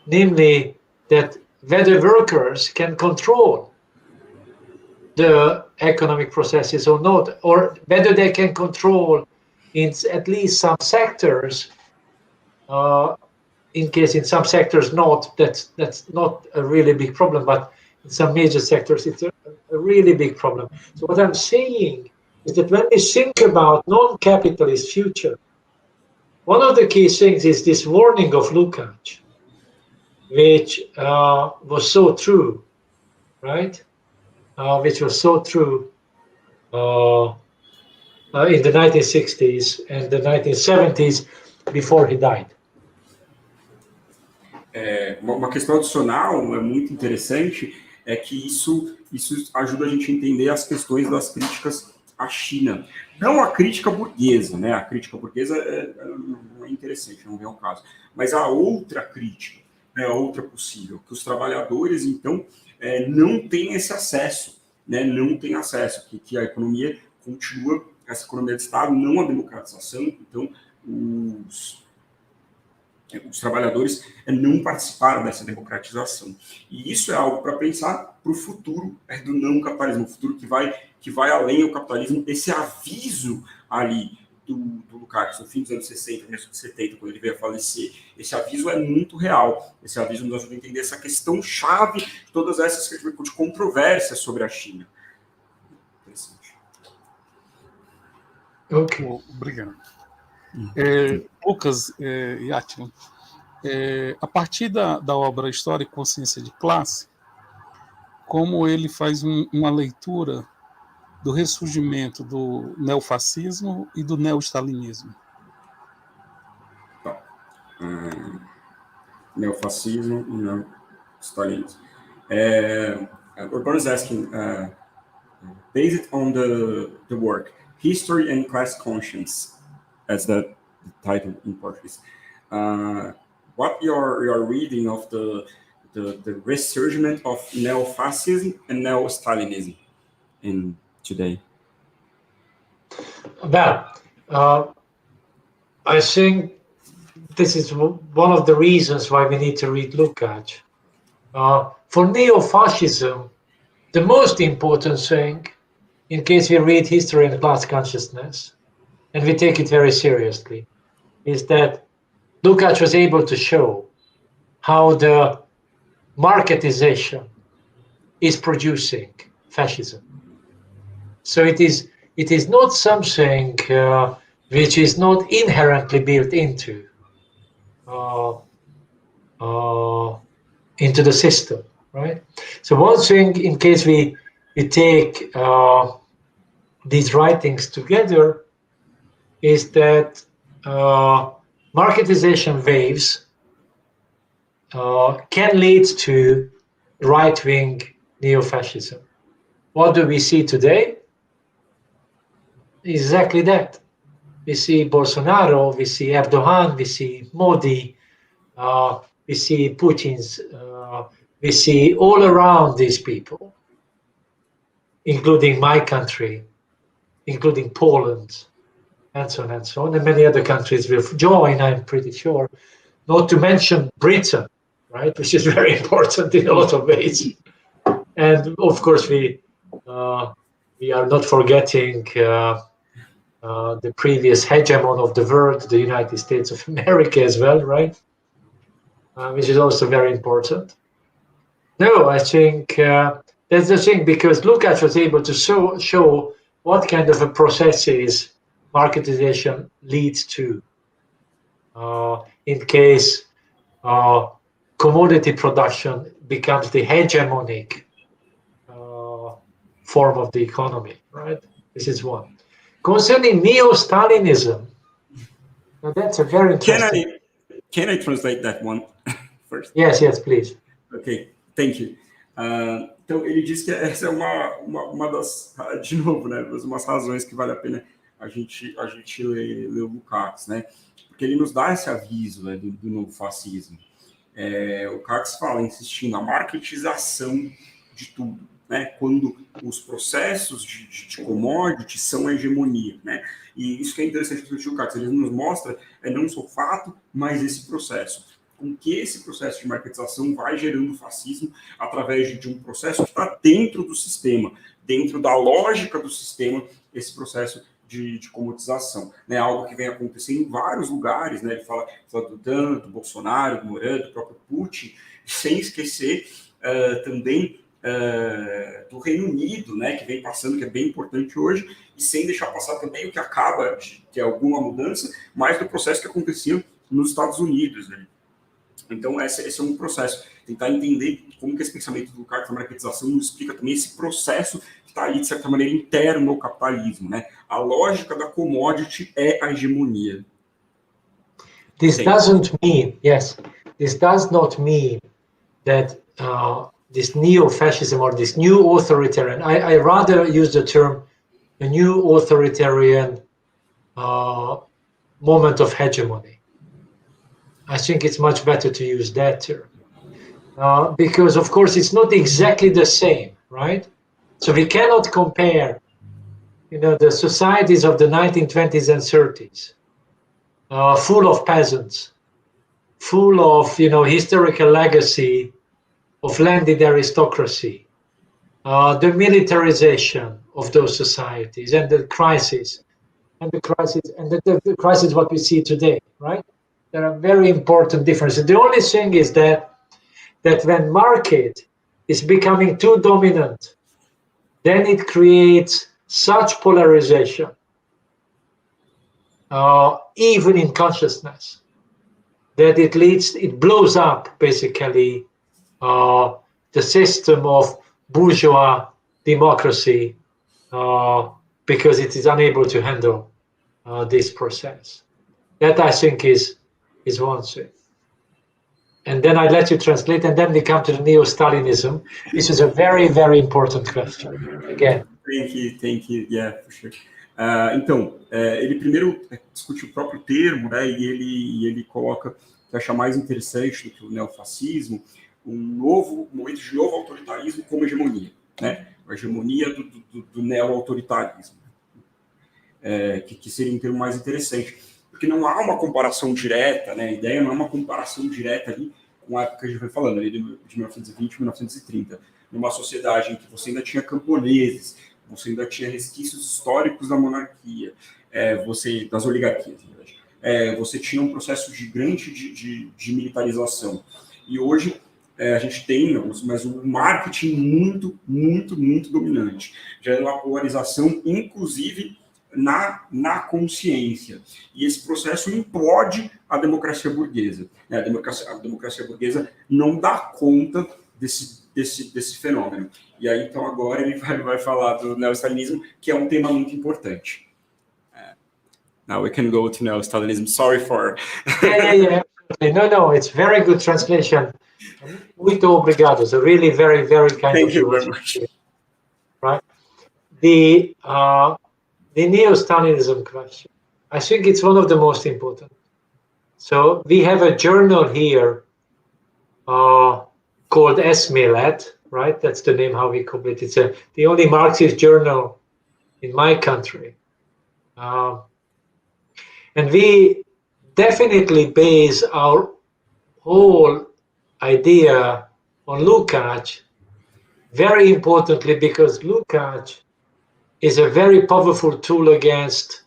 namely that whether workers can control the economic processes or not, or whether they can control in at least some sectors, in case in some sectors not, that's not a really big problem, but in some major sectors it's a really big problem. So what I'm saying is that when we think about non-capitalist future, one of the key things is this warning of Lukács, which was so true, right? Which was so true in the 1960s and the 1970s before he died. Uma questão adicional muito interessante é que isso ajuda a gente a entender as questões das críticas à China. Não a crítica burguesa, né? A crítica burguesa não é interessante, não vem ao caso. Mas a outra crítica, né? A outra possível, que os trabalhadores, então, não têm esse acesso, né? Não têm acesso, que a economia continua, essa economia de Estado, não a democratização, então os trabalhadores não participaram dessa democratização. E isso é algo para pensar para o futuro do não capitalismo, o futuro que vai além do capitalismo. Esse aviso ali do Lukács, no fim dos anos 60, começo dos 70, quando ele veio a falecer, esse aviso é muito real. Esse aviso nos ajuda a entender essa questão chave de todas essas de controvérsias sobre a China. Interessante. Ok. Obrigado. Lucas e Attila, a partir da obra História e Consciência de Classe, como ele faz uma leitura do ressurgimento do neofascismo e do neostalinismo? Neofascismo e neostalinismo. Urban is asking, based on the work, History and Class Conscience, as the title in Portuguese, what you're reading of the resurgence of neo-fascism and neo-Stalinism in today? Well, I think this is one of the reasons why we need to read Lukács. For neo-fascism, the most important thing, in case we read History and Class Consciousness, and we take it very seriously, is that Lukács was able to show how the marketization is producing fascism. So it is not something which is not inherently built into the system, right? So one thing, in case we take these writings together, is that marketization waves can lead to right-wing neo-fascism. What do we see today? Exactly that. We see Bolsonaro, we see Erdogan, we see Modi, we see Putin's, we see all around these people, including my country, including Poland, and so on, and many other countries will join, I'm pretty sure, not to mention Britain, right, which is very important in a lot of ways. And of course, we are not forgetting the previous hegemon of the world, the United States of America as well, right? Which is also very important. No, I think that's the thing, because Lukács was able to show what kind of a processes marketization leads to in case commodity production becomes the hegemonic form of the economy, right? This is one. Concerning neo-Stalinism, that's a very interesting... Can I translate that one first? Yes, please. Ok, thank you. Então, ele diz que essa é uma das, de novo, né, umas razões que vale a pena a gente ler o Lukács, né? Porque ele nos dá esse aviso, né, do novo fascismo. O Lukács fala, insistindo, a marketização de tudo, né? Quando os processos de commodity são a hegemonia, né? E isso que é interessante do Lukács, ele nos mostra não só o fato, mas esse processo. Com que esse processo de marketização vai gerando fascismo através de um processo que está dentro do sistema, dentro da lógica do sistema, esse processo de comodização, né? Algo que vem acontecendo em vários lugares, né? Ele fala do Dan, do Bolsonaro, do Moran, do próprio Putin, sem esquecer também do Reino Unido, né? Que vem passando, que é bem importante hoje, e sem deixar passar também o que acaba de ter alguma mudança, mas do processo que acontecia nos Estados Unidos, né? Então, esse é um processo. Tentar entender como que esse pensamento do Lukács da marketização nos explica também esse processo que está ali, de certa maneira, interno ao capitalismo, né? A lógica da commodity é a hegemonia. This doesn't mean, yes, this does not mean that this neo-fascism or this new authoritarian, I rather use the term a new authoritarian moment of hegemony. I think it's much better to use that term. Because, of course, it's not exactly the same, right? So we cannot compare, the societies of the 1920s and 30s, full of peasants, full of, historical legacy of landed aristocracy, the militarization of those societies and the crisis. and the crisis what we see today, right? There are very important differences. The only thing is that when market is becoming too dominant, then it creates such polarization, even in consciousness, that it blows up basically the system of bourgeois democracy because it is unable to handle this process. That I think is one thing. And then I let you translate, and then we come to the neo-Stalinism. This is a very, very important question. Again. Thank you. Yeah, for sure. Então, ele primeiro discute o próprio termo, né, e ele coloca que acha mais interessante do que o neofascismo, um momento de novo autoritarismo como hegemonia, né? A hegemonia do neo-autoritarismo, que seria um termo mais interessante, porque não há uma comparação direta, né? A ideia não é uma comparação direta ali com a época que a gente foi falando, ali de 1920 a 1930, numa sociedade em que você ainda tinha camponeses, você ainda tinha resquícios históricos da monarquia, das oligarquias, na verdade. Você tinha um processo gigante de militarização. E hoje a gente tem, mas um marketing muito dominante, gerando uma polarização, inclusive na consciência. E esse processo implode a democracia burguesa. A democracia burguesa não dá conta desse fenômeno. E aí, então, agora ele vai falar do neo-stalinismo, que é um tema muito importante. Now we can go to neo-stalinism. Sorry for... Yeah. No, it's very good translation. Muito obrigado. So really very, very kind Thank of you very much. Right? The neo-Stalinism question, I think it's one of the most important. So we have a journal here called Meleg, right? That's the name how we call it. It's the only Marxist journal in my country. And we definitely base our whole idea on Lukács, very importantly because Lukács is a very powerful tool against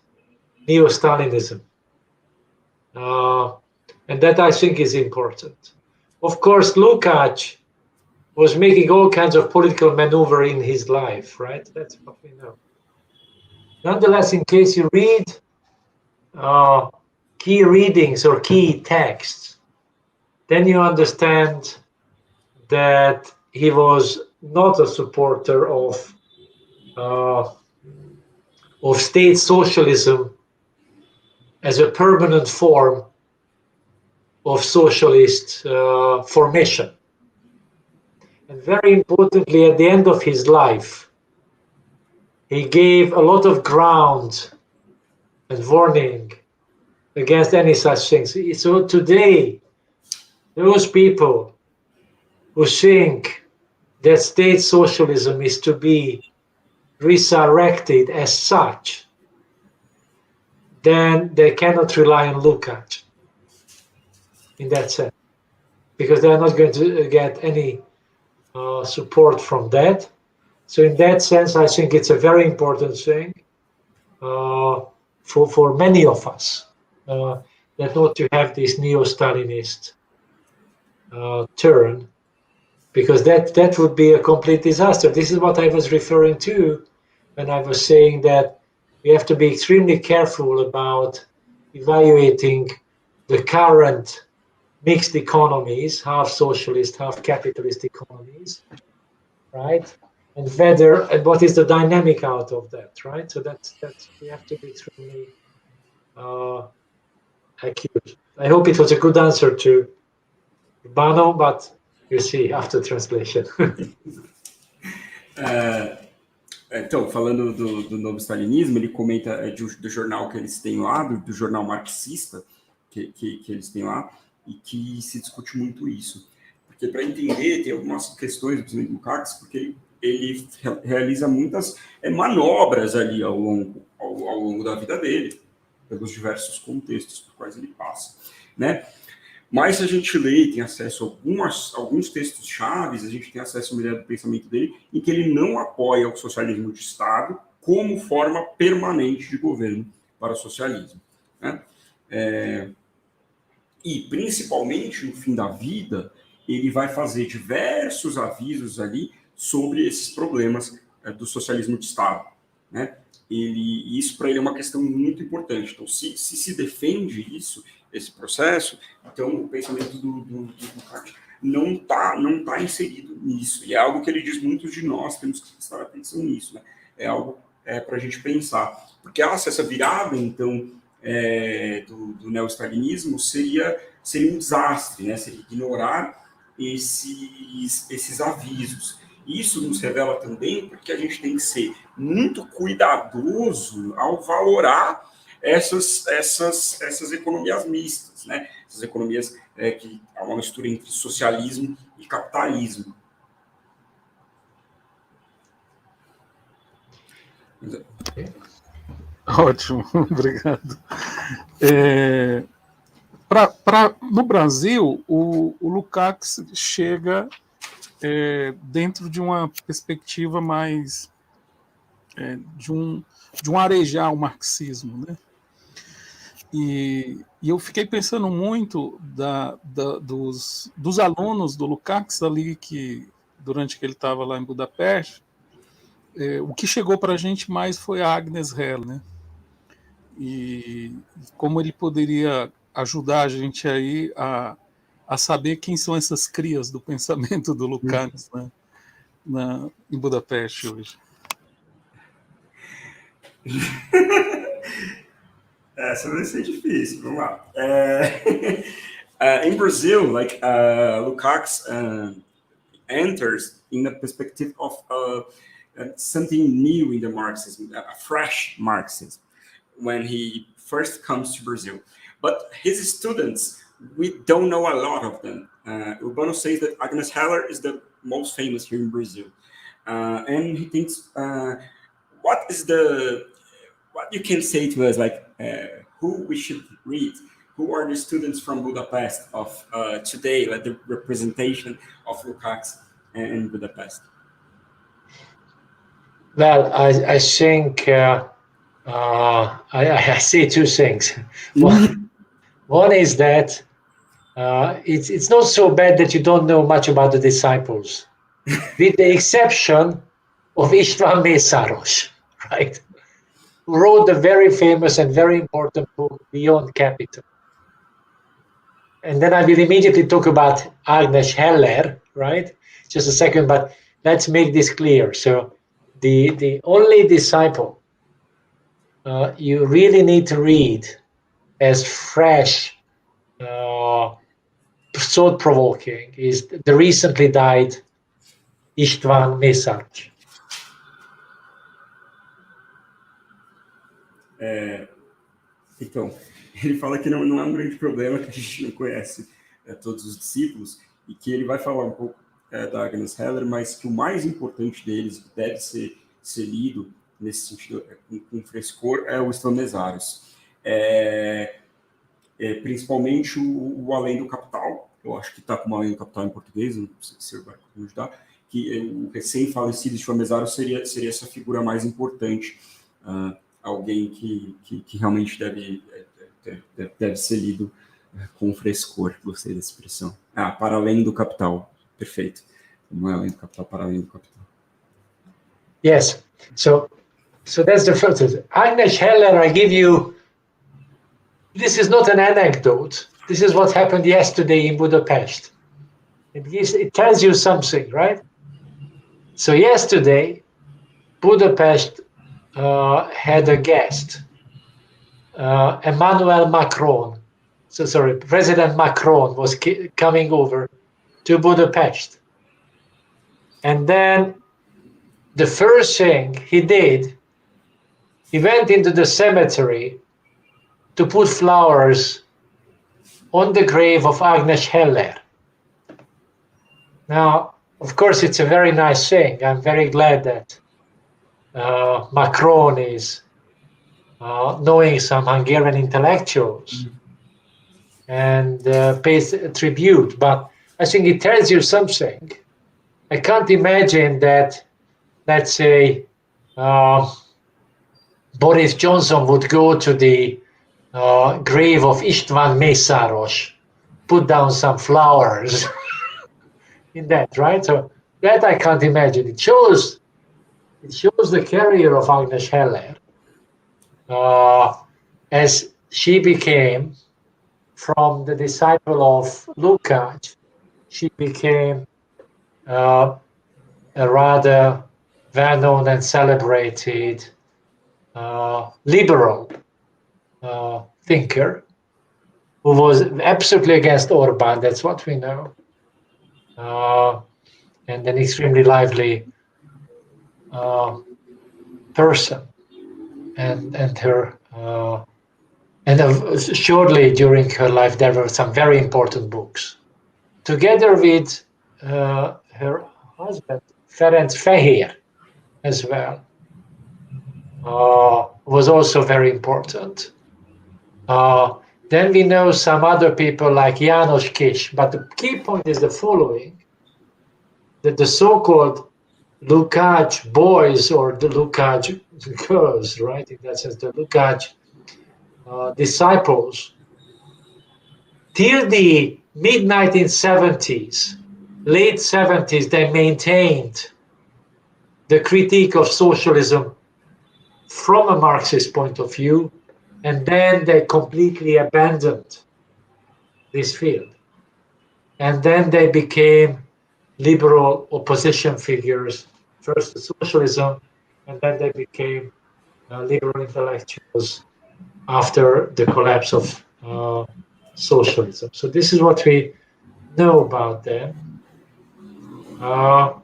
neo-Stalinism. And that I think is important. Of course, Lukács was making all kinds of political maneuver in his life, right? That's what we know. Nonetheless, in case you read key readings or key texts, then you understand that he was not a supporter of state socialism as a permanent form of socialist formation. And very importantly, at the end of his life, he gave a lot of ground and warning against any such things. So today, those people who think that state socialism is to be resurrected as such, then they cannot rely on Lukács in that sense, because they are not going to get any support from that. So in that sense, I think it's a very important thing for many of us that not to have this neo-Stalinist turn, because that would be a complete disaster. This is what I was referring to when I was saying that we have to be extremely careful about evaluating the current mixed economies, half socialist, half capitalist economies, right? And what is the dynamic out of that, right? So that's we have to be extremely accurate. I hope it was a good answer to Urbano, but you see after translation. Então, falando do novo stalinismo, ele comenta do jornal que eles têm lá, do jornal marxista que eles têm lá, e que se discute muito isso. Porque para entender, tem algumas questões, principalmente do Lukács, porque ele realiza muitas manobras ali ao longo da vida dele, pelos diversos contextos por quais ele passa, né? Mas se a gente lê e tem acesso a alguns textos chaves, a gente tem acesso a uma ideia do pensamento dele em que ele não apoia o socialismo de Estado como forma permanente de governo para o socialismo, né? E, principalmente, no fim da vida, ele vai fazer diversos avisos ali sobre esses problemas do socialismo de Estado, né? Isso para ele é uma questão muito importante. Então, se defende esse processo, então o pensamento do Lukács não tá inserido nisso. E é algo que ele diz, muitos de nós temos que prestar atenção nisso, né? É algo para a gente pensar. Porque essa virada, então, do neo-stalinismo seria um desastre, né? Seria ignorar esses avisos. Isso nos revela também porque a gente tem que ser muito cuidadoso ao valorar essas economias mistas, né? Essas economias que há uma mistura entre socialismo e capitalismo. Ótimo, obrigado. No Brasil, o Lukács chega dentro de uma perspectiva mais de um arejar o marxismo, né? E eu fiquei pensando muito dos alunos do Lukács ali, que durante que ele estava lá em Budapeste, o que chegou para a gente mais foi a Agnes Heller, né? E como ele poderia ajudar a gente aí a saber quem são essas crias do pensamento do Lukács, né, em Budapeste hoje. Essa vai ser difícil, vamos lá. In Brazil, Lukács enters in the perspective of something new in the Marxism, a fresh Marxism, when he first comes to Brazil. But his students, we don't know a lot of them. Urbano says that Agnes Heller is the most famous here in Brazil. And he thinks, what you can say to us, who we should read? Who are the students from Budapest of today, like the representation of Lukács in Budapest? Well, I think I see two things. One is that it's not so bad that you don't know much about the disciples, with the exception of István Mészáros, right? Who wrote the very famous and very important book, Beyond Capital. And then I will immediately talk about Agnes Heller, right? Just a second, but let's make this clear. So the only disciple you really need to read as fresh, thought-provoking is the recently died István Mészáros. Então, ele fala que não é um grande problema que a gente não conhece todos os discípulos e que ele vai falar um pouco da Agnes Heller, mas que o mais importante deles, que deve ser lido nesse sentido com frescor, é o István Mészáros. Principalmente o Além do Capital, eu acho que está com o Além do Capital em português, não sei se vai me ajudar, que o recém-falecido István Mészáros seria essa figura mais importante, alguém que realmente deve ser lido com frescor. Gostei dessa expressão. Para Além do Capital. Perfeito. Não é Além do Capital, para Além do Capital. Yes. So that's the first thing. Agnes Heller, I give you, this is not an anecdote. This is what happened yesterday in Budapest. It tells you something, right? So yesterday, Budapest had a guest, Emmanuel Macron. President Macron was coming over to Budapest. And then the first thing he did, he went into the cemetery to put flowers on the grave of Agnes Heller. Now, of course, it's a very nice thing. I'm very glad that Macron is knowing some Hungarian intellectuals and pays tribute, but I think it tells you something. I can't imagine that, let's say, Boris Johnson would go to the grave of István Mészáros, put down some flowers in that, right? So that I can't imagine. It shows the career of Agnes Heller as she became, from the disciple of Lukács, she became a rather well-known and celebrated liberal thinker who was absolutely against Orban, that's what we know, and an extremely lively person, and her shortly during her life there were some very important books. Together with her husband Ferenc Fehér as well, was also very important. Then we know some other people like János Kiss, but the key point is the following, that the so-called Lukács boys, or the Lukács girls, right, in that sense, the Lukács disciples, till the mid-1970s, late 70s, they maintained the critique of socialism from a Marxist point of view, and then they completely abandoned this field. And then they became liberal opposition figures, first to socialism, and then they became liberal intellectuals after the collapse of socialism. So this is what we know about them. Well,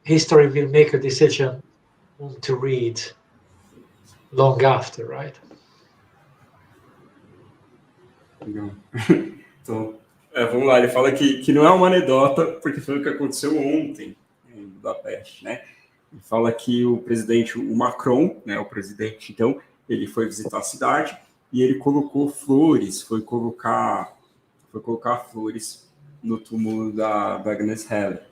history will make a decision whom to read long after, right? Legal. Então, vamos lá, ele fala que não é uma anedota, porque foi o que aconteceu ontem em Budapeste, né? Ele fala que o presidente, o Macron, né, o presidente, então, ele foi visitar a cidade e ele colocou flores, foi colocar flores no túmulo da Agnes Heller.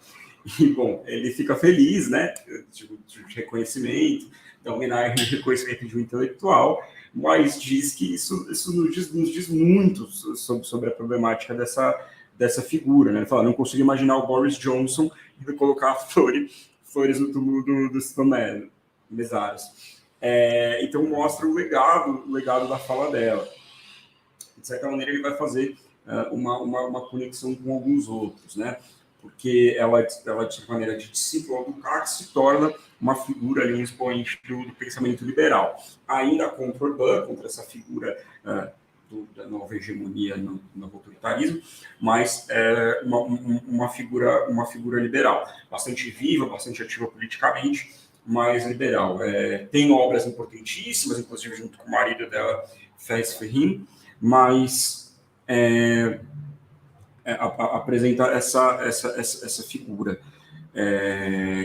E, bom, ele fica feliz, né, de reconhecimento, da homenagem, de reconhecimento de um intelectual, mas diz que isso nos diz muito sobre a problemática dessa figura, né? Ele fala, não consigo imaginar o Boris Johnson indo colocar flores no túmulo do Estados Unidos. Então mostra o legado da fala dela. De certa maneira, ele vai fazer uma conexão com alguns outros, né? Porque ela, de certa maneira, de discípula do Lukács, se torna uma figura ali, um expoente do pensamento liberal. Ainda contra Orbán, contra essa figura da nova hegemonia no autoritarismo, mas uma figura liberal, bastante viva, bastante ativa politicamente, mas liberal. Tem obras importantíssimas, inclusive junto com o marido dela, Fez Ferrin, mas apresenta essa figura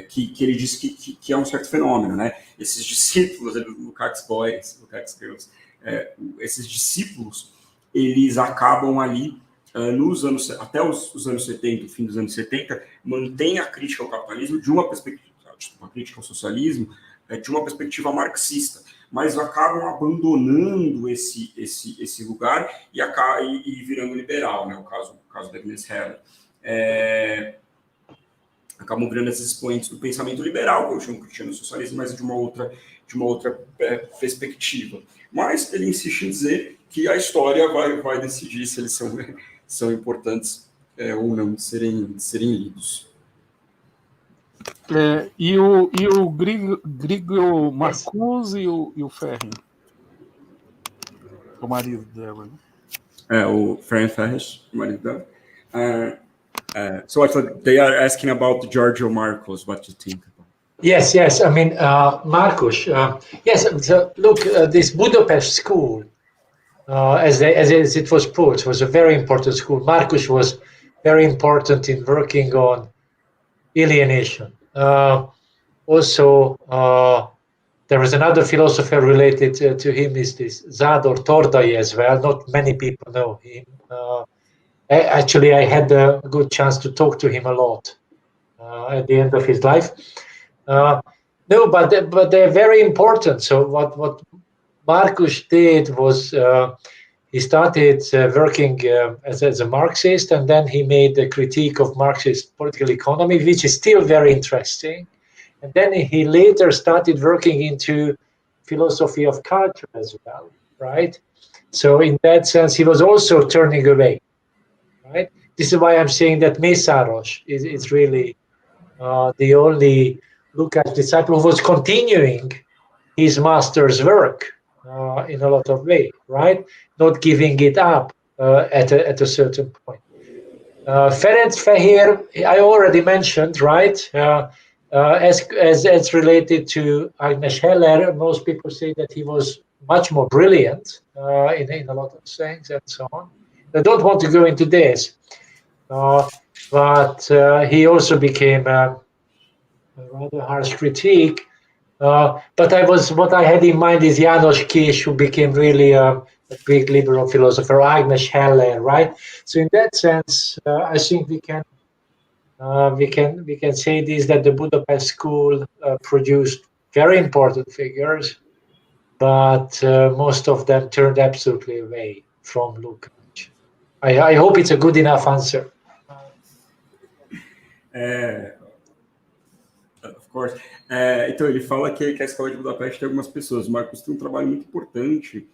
que ele diz que é um certo fenômeno, né? Esses discípulos do Lukács Boys, Lukács Girls, esses discípulos, eles acabam ali até os anos 70, o fim dos anos 70, mantém a crítica ao capitalismo de uma perspectiva, uma crítica ao socialismo, de uma perspectiva marxista, mas acabam abandonando esse lugar e virando liberal, né? O caso da Agnes Heller. Acabam virando esses expoentes do pensamento liberal, que eu chamo cristiano socialismo, mas de uma outra perspectiva. Mas ele insiste em dizer que a história vai decidir se eles são importantes ou não de serem lidos. E o Grigio Marcuse e o Ferrin, o marido dela, né? O Ferenc Fehér, o marido dela. So they are asking about Giorgio Marcos. What do you think about? Yes. I mean, Marcos. Yes. So look, this Budapest school, as it was put, was a very important school. Marcos was very important in working on alienation. Also, there is another philosopher related to him, is this Zádor Tordai as well. Not many people know him. Actually, I had a good chance to talk to him a lot at the end of his life. No, but they're very important. So what Marcus did was he started working as a Marxist, and then he made a critique of Marxist political economy, which is still very interesting. And then he later started working into philosophy of culture as well, right? So in that sense, he was also turning away, right? This is why I'm saying that Mészáros is really the only Lukács disciple who was continuing his master's work in a lot of ways, right? Not giving it up at a certain point. Ferenc Fehér, I already mentioned, right? As related to Agnes Heller, most people say that he was much more brilliant in a lot of things and so on. I don't want to go into this, but he also became a rather harsh critique. But what I had in mind is János Kiss, who became really a big liberal philosopher, Agnes Heller, right? So in that sense, I think we can say this, that the Budapest school produced very important figures, but most of them turned absolutely away from Lukács. I hope it's a good enough answer. Of course. Então, ele fala que a escola de Budapeste tem algumas pessoas. O Marcos tem um trabalho muito importante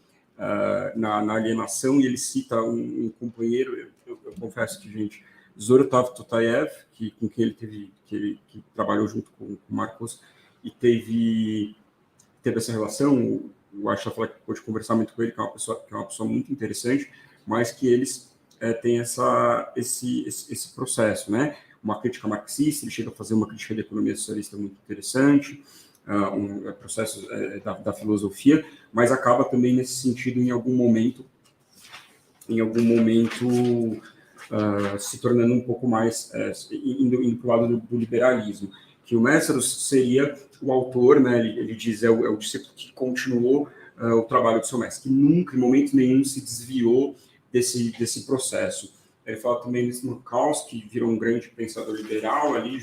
na alienação, e ele cita um companheiro, eu confesso que, gente, Zorotav Tutayev, com quem ele trabalhou junto com o Marcos, e teve essa relação. O Attila falou que pôde conversar muito com ele, que é uma pessoa muito interessante, mas que eles têm esse processo, né? Uma crítica marxista, ele chega a fazer uma crítica da economia socialista muito interessante, processos da filosofia, mas acaba também nesse sentido, em algum momento se tornando um pouco mais, indo para o lado do liberalismo, que o Mészáros seria o autor, né, ele diz, é o discípulo que continuou o trabalho do seu mestre, que nunca, em momento nenhum, se desviou desse processo. Ele fala também nesse Lukács, que virou um grande pensador liberal ali,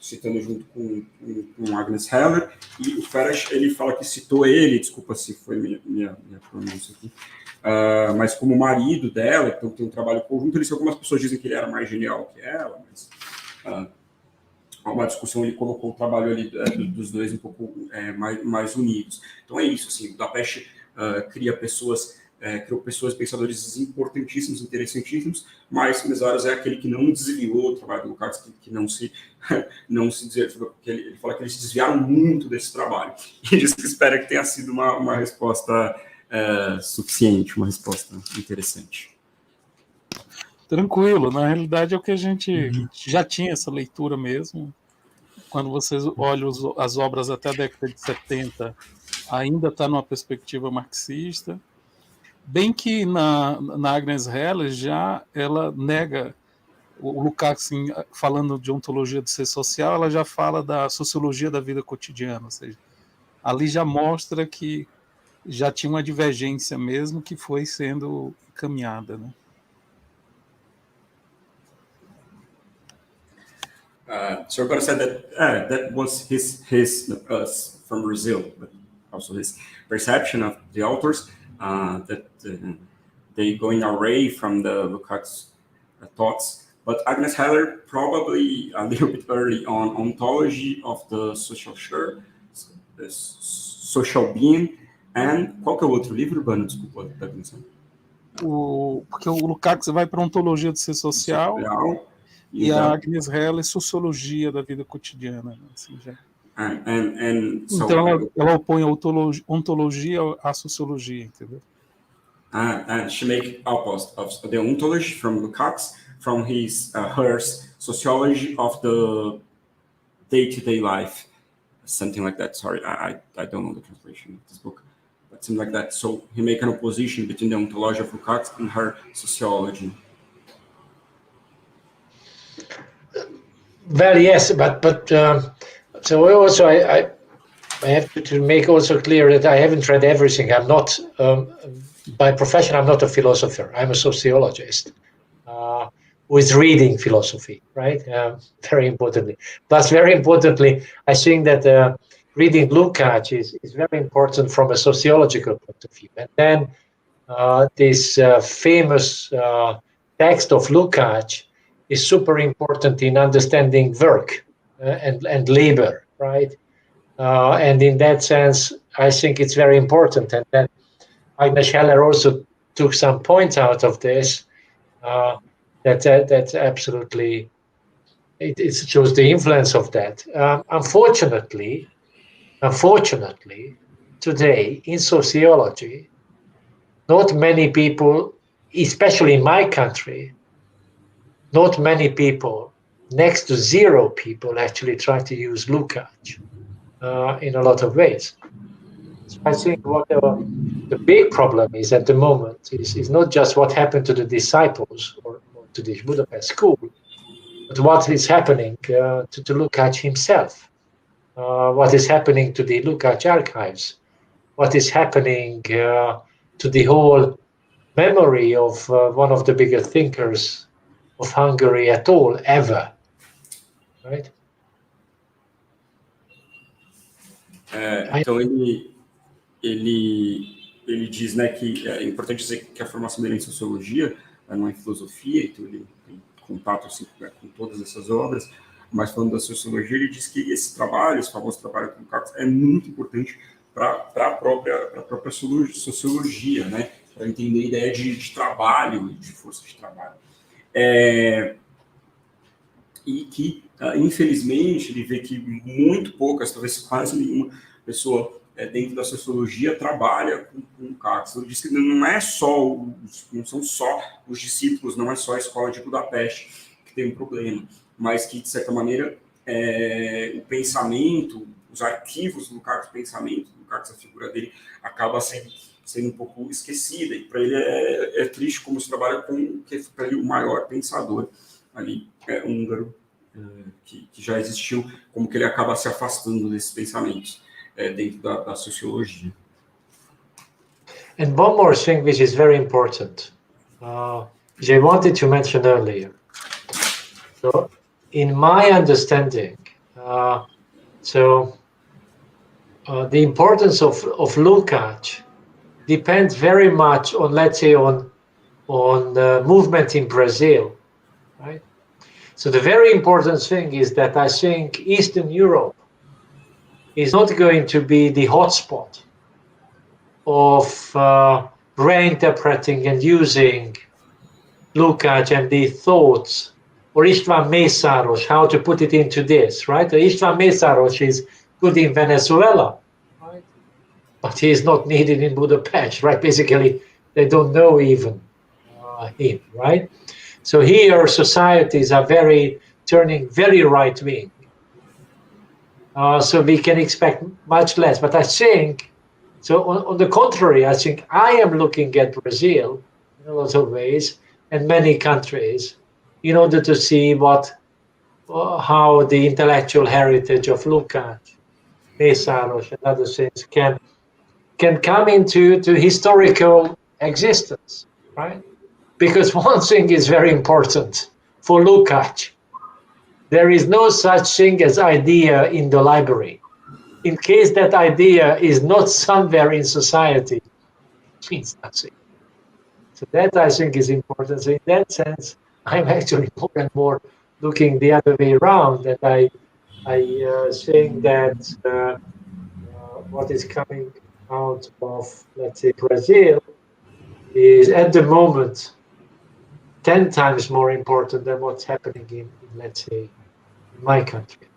citando junto com Agnes Heller, e o Ferenc, ele fala que citou ele, desculpa se foi minha pronúncia aqui, mas como marido dela, então tem um trabalho conjunto. Algumas pessoas dizem que ele era mais genial que ela, mas há uma discussão, ele colocou o trabalho ali dos dois um pouco mais unidos. Então é isso, assim, Budapeste criou pessoas, pensadores importantíssimos, interessantíssimos, mas Mészáros é aquele que não desviou o trabalho do Lukács, que não se desviou, porque ele fala que eles se desviaram muito desse trabalho, e diz que espera que tenha sido uma resposta suficiente, uma resposta interessante. Tranquilo, na realidade é o que a gente já tinha essa leitura mesmo. Quando vocês olham as obras até a década de 70, ainda está numa perspectiva marxista, bem que na Agnes Heller ela nega, o Lukács, falando de ontologia do ser social, ela já fala da sociologia da vida cotidiana, ou seja, ali já mostra que já tinha uma divergência mesmo que foi sendo caminhada, né? So Roberto said that was his from Brazil, but also his perception of the authors, that they going away from the Lukács thoughts. But Agnes Heller probably a little bit early on ontology of the social share, the social being. And qual que é o outro livro, Urbano? Desculpa, Agnes. Porque o Lukács vai para a ontologia do ser social. E a Agnes Heller é sociologia da vida cotidiana. Assim, já. Então ela opõe a ontologia à sociologia, entendeu? And she make opposite of the ontology from Lukács, from her sociology of the day-to-day life, something like that. Sorry, I don't know the translation of this book, but something like that. So he make an opposition between the ontology of Lukács and her sociology. Well, yes, but so also I have to make also clear that I haven't read everything. I'm not, by profession, I'm not a philosopher. I'm a sociologist. who is reading philosophy, right? Very importantly. Plus, very importantly, I think that reading Lukács is very important from a sociological point of view. And then this famous text of Lukács is super important in understanding work and labor, right? And in that sense, I think it's very important. And then Agnes Heller also took some points out of this. That's absolutely, it shows the influence of that. Unfortunately, today in sociology, not many people, especially in my country, not many people, next to zero people, actually try to use Lukács in a lot of ways. So I think what the big problem is at the moment is not just what happened to the disciples or to the Budapest school, but what is happening to Lukács himself, what is happening to the Lukács archives, what is happening to the whole memory of one of the biggest thinkers of Hungary at all, ever, right? Então ele diz, né, que é importante dizer que a formação dele é em sociologia, não é em filosofia, então ele tem contato assim, com todas essas obras, mas falando da sociologia, ele diz que esse trabalho, esse famoso trabalho com Lukács, é muito importante para a própria sociologia, né, para entender a ideia de trabalho, de força de trabalho. E que, infelizmente, ele vê que muito poucas, talvez quase nenhuma pessoa dentro da sociologia trabalha com Lukács. Ele diz que não são só os discípulos, não é só a escola de Budapeste que tem um problema, mas que, de certa maneira, o pensamento, os arquivos do Lukács, o pensamento do Lukács, a figura dele, acaba sendo um pouco esquecida. E para ele é triste como se trabalha com que para ele o maior pensador ali húngaro que já existiu, como que ele acaba se afastando desses pensamentos dentro da sociologia. And one more thing which is very important, which I wanted to mention earlier. So, in my understanding, the importance of Lukács depends very much on, let's say, on movement in Brazil, right? So the very important thing is that I think Eastern Europe is not going to be the hotspot of reinterpreting and using Lukács and the thoughts, or István Mészáros, how to put it into this, right? István Mészáros is good in Venezuela, right? But he is not needed in Budapest, right? Basically, they don't know even him, right? So here, societies are turning very right-wing. So we can expect much less. But I think, so on the contrary, I think I am looking at Brazil in a lot of ways, and many countries, in order to see how the intellectual heritage of Lukács, Mészáros, and other things can come into historical existence, right? Because one thing is very important for Lukács. There is no such thing as idea in the library. In case that idea is not somewhere in society, it means nothing. So that I think is important. So in that sense, I'm actually more and more looking the other way around. And I think that what is coming out of, let's say, Brazil is at the moment 10 times more important than what's happening in let's say, in my country.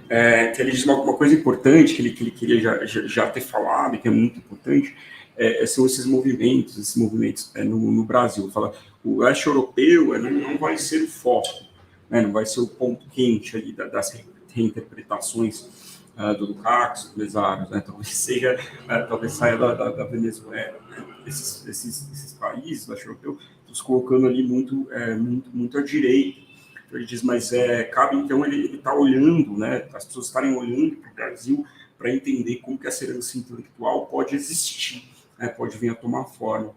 Ele diz uma coisa importante que ele queria já ter falado, e que é muito importante, são esses movimentos no Brasil. Fala, o leste europeu não vai ser o foco, né, não vai ser o ponto quente ali das reinterpretações do Lukács, do Mészáros, né, talvez saia da Venezuela, né, esses países do leste europeu, os colocando ali muito à direita. Então ele diz, mas cabe então ele está olhando, né, as pessoas estarem olhando para o Brasil para entender como que essa herança intelectual pode existir, né, pode vir a tomar forma.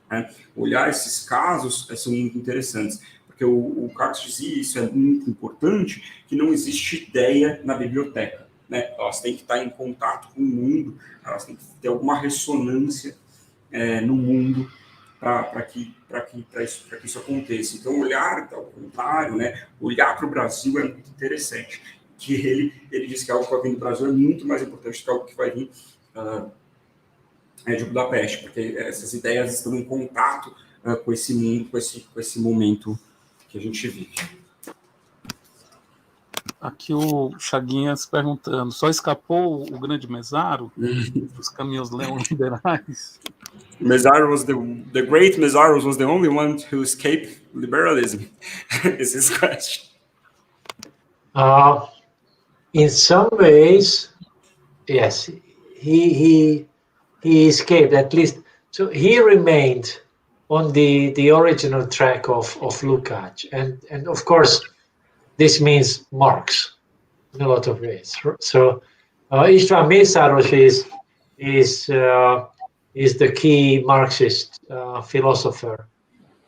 né? Olhar esses casos são muito interessantes, porque o Lukács dizia, isso é muito importante, que não existe ideia na biblioteca, né? Elas têm que estar em contato com o mundo, elas têm que ter alguma ressonância no mundo para que isso aconteça. Então, olhar ao contrário, né? Olhar para o Brasil é muito interessante, que ele diz que algo que vai vir do Brasil é muito mais importante que algo que vai vir de Budapeste, porque essas ideias estão em contato com esse mundo, com esse momento que a gente vive. Aqui o Chaguinhas perguntando, só escapou o grande Mesaro dos caminhos neoliberais? Meszaros the great Meszaros was the only one who escaped liberalism. Is his question. In some ways, yes, he escaped, at least. So he remained on the original track of Lukács, and of course, this means Marx in a lot of ways. So István Mészáros is the key Marxist philosopher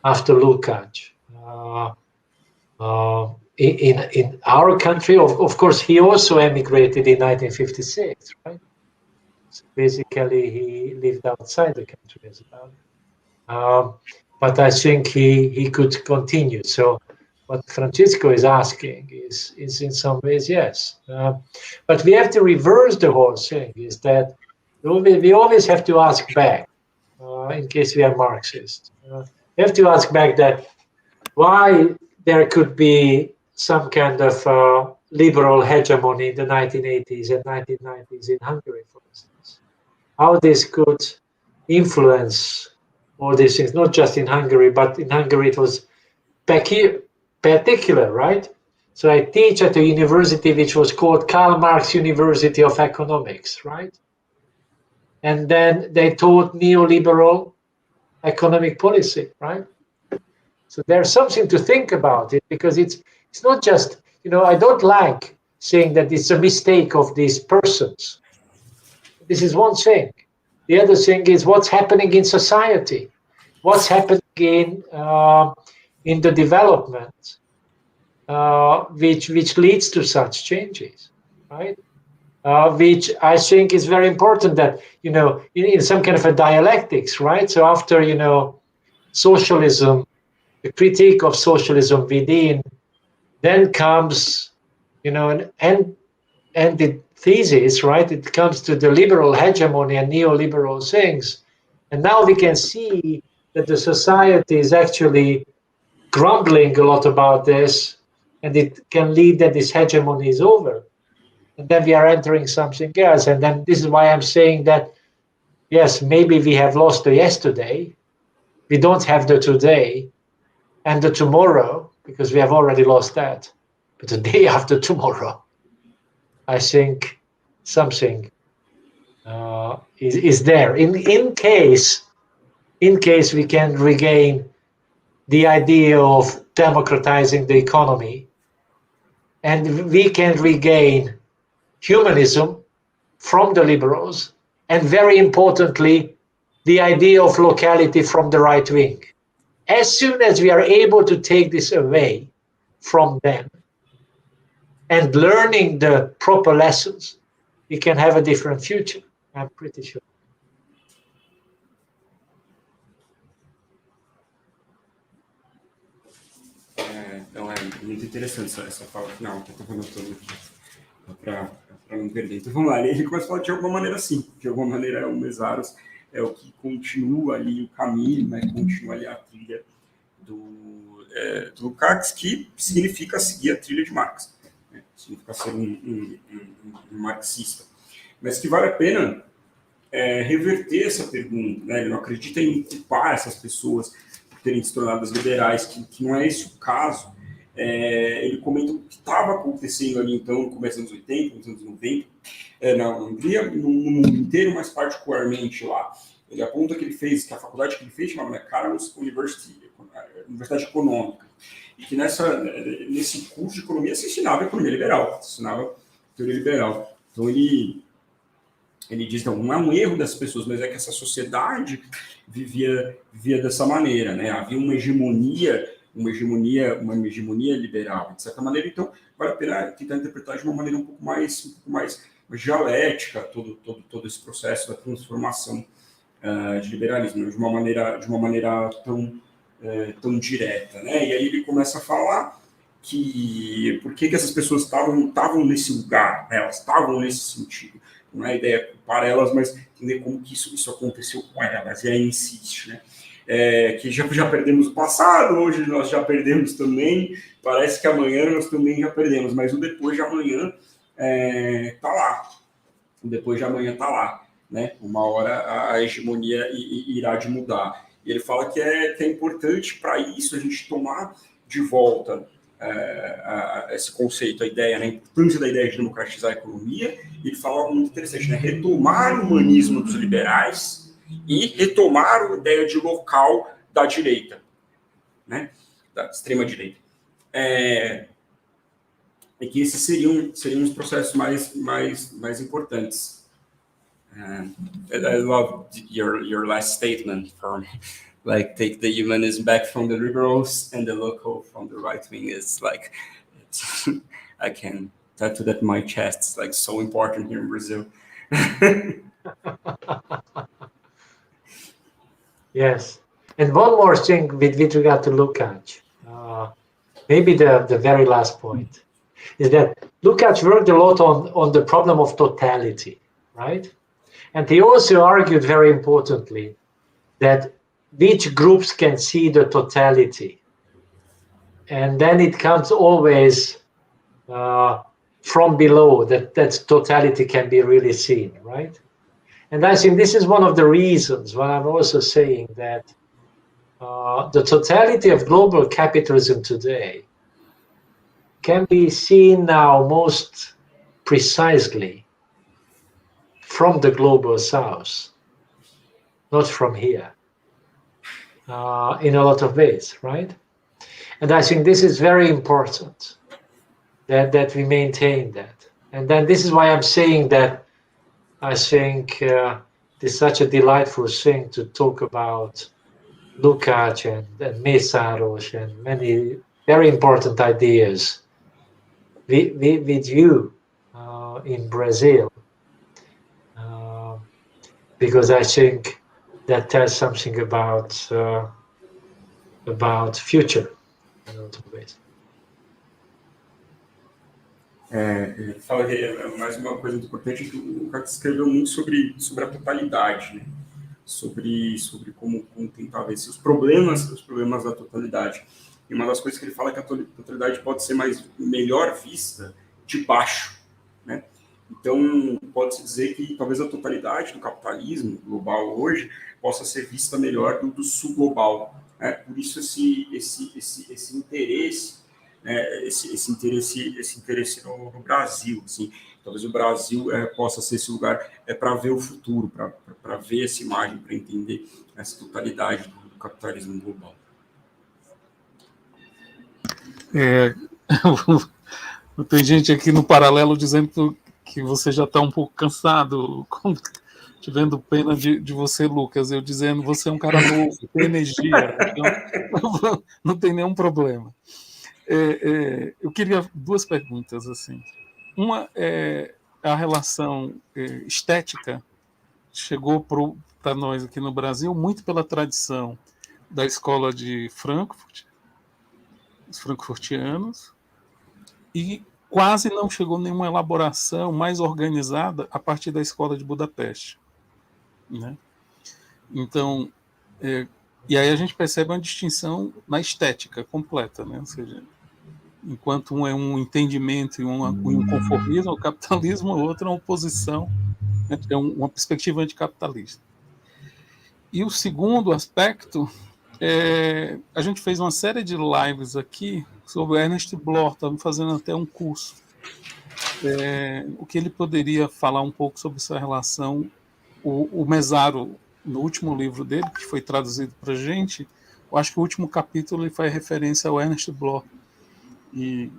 after Lukács. In our country, of course, he also emigrated in 1956, right? So basically, he lived outside the country as well. But I think he could continue. So what Francisco is asking is in some ways, yes. But we have to reverse the whole thing, is that we always have to ask back, in case we are Marxists. We have to ask back that why there could be some kind of liberal hegemony in the 1980s and 1990s in Hungary, for instance. How this could influence all these things, not just in Hungary, but in Hungary it was particular, right? So I teach at a university which was called Karl Marx University of Economics, right? And then they taught neoliberal economic policy, right? So there's something to think about it, because it's not just, I don't like saying that it's a mistake of these persons. This is one thing. The other thing is what's happening in society, what's happening in the development, which leads to such changes, right? Which I think is very important that, in some kind of a dialectics, right? So after, socialism, the critique of socialism within, then comes, an ended thesis, right? It comes to the liberal hegemony and neoliberal things. And now we can see that the society is actually grumbling a lot about this, and it can lead that this hegemony is over. And then we are entering something else. And then this is why I'm saying that, yes, maybe we have lost the yesterday. We don't have the today and the tomorrow, because we have already lost that. But the day after tomorrow, I think something is there. In case we can regain the idea of democratizing the economy, and we can regain humanism from the liberals, and very importantly, the idea of locality from the right wing. As soon as we are able to take this away from them and learning the proper lessons, we can have a different future, I'm pretty sure. Então é muito interessante essa fala final, que eu estou anotando aqui, para não perder. Então vamos lá, ele começa a falar de alguma maneira assim, de alguma maneira o Mészáros é o que continua ali o caminho, né, continua ali a trilha do Lukács, que significa seguir a trilha de Marx, né, significa ser um marxista, mas que vale a pena reverter essa pergunta, né, ele não acredita em culpar essas pessoas terem se tornado liberais, que não é esse o caso. Ele comenta o que estava acontecendo ali, então, no começo dos anos 80, nos anos 90, na Hungria, no mundo inteiro, mas particularmente lá. Ele aponta que a faculdade que ele fez chamava Carlos Universidade Econômica, e que nesse curso de economia se ensinava economia liberal, se ensinava teoria liberal. Então, ele Ele diz, não é um erro das pessoas, mas é que essa sociedade vivia dessa maneira, né? Havia uma hegemonia liberal, de certa maneira. Então, vale a pena tentar interpretar de uma maneira um pouco mais dialética todo esse processo da transformação de liberalismo, de uma maneira tão direta, né? E aí ele começa a falar que por que essas pessoas estavam nesse lugar, né? Elas estavam nesse sentido. Não é a ideia para elas, mas entender como que isso aconteceu com elas. E aí insiste, né? Que já perdemos o passado, hoje nós já perdemos também, parece que amanhã nós também já perdemos, mas o depois de amanhã está lá. O depois de amanhã está lá, né? Uma hora a hegemonia irá de mudar. E ele fala que é importante para isso a gente tomar de volta esse conceito, a ideia, né? A importância da ideia de democratizar a economia. E ele fala algo muito interessante, né? Retomar o humanismo dos liberais e retomar a ideia de local da direita, né? Da extrema-direita. E que esses seriam os processos mais importantes. I love your last statement from like take the humanism back from the liberals and the local from the right wing. Is like I can tattoo that on my chest. It's like so important here in Brazil. Yes, and one more thing with regard to Lukács, maybe the very last point is that Lukács worked a lot on the problem of totality, right? And he also argued very importantly that which groups can see the totality, and then it comes always from below that totality can be really seen, right? And I think this is one of the reasons why I'm also saying that the totality of global capitalism today can be seen now most precisely from the global south, not from here, in a lot of ways, right? And I think this is very important that we maintain that. And then this is why I'm saying that I think it's such a delightful thing to talk about Lukács and Mészáros and many very important ideas with you in Brazil, because I think that tells something about future in a lot of ways. Ele fala que mais uma coisa importante que o Lukács escreveu muito sobre a totalidade, né? sobre como tentar ver os problemas da totalidade. E uma das coisas que ele fala é que a totalidade pode ser melhor vista de baixo, né? Então, pode-se dizer que talvez a totalidade do capitalismo global hoje possa ser vista melhor do sul global, né? Por isso esse interesse, né? esse interesse no Brasil, assim. Talvez o Brasil possa ser esse lugar para ver o futuro, para ver essa imagem, para entender essa totalidade do capitalismo global. Tem gente aqui no paralelo dizendo que você já está um pouco cansado, tivendo pena de você, Lucas. Eu dizendo, você é um cara novo, tem energia, então não tem nenhum problema. Eu queria duas perguntas, assim. Uma é a relação estética, chegou para nós aqui no Brasil muito pela tradição da escola de Frankfurt, os frankfurtianos, e quase não chegou nenhuma elaboração mais organizada a partir da escola de Budapeste, né? Então, e aí a gente percebe uma distinção na estética completa, né? Ou seja, enquanto um é um entendimento e um conformismo, o capitalismo, o outro é uma oposição, né? É uma perspectiva anticapitalista. E o segundo aspecto, a gente fez uma série de lives aqui sobre Ernest Bloch, estamos fazendo até um curso. O que ele poderia falar um pouco sobre essa relação, o Mezzaro, no último livro dele, que foi traduzido para a gente, eu acho que o último capítulo ele faz referência ao Ernest Bloch, E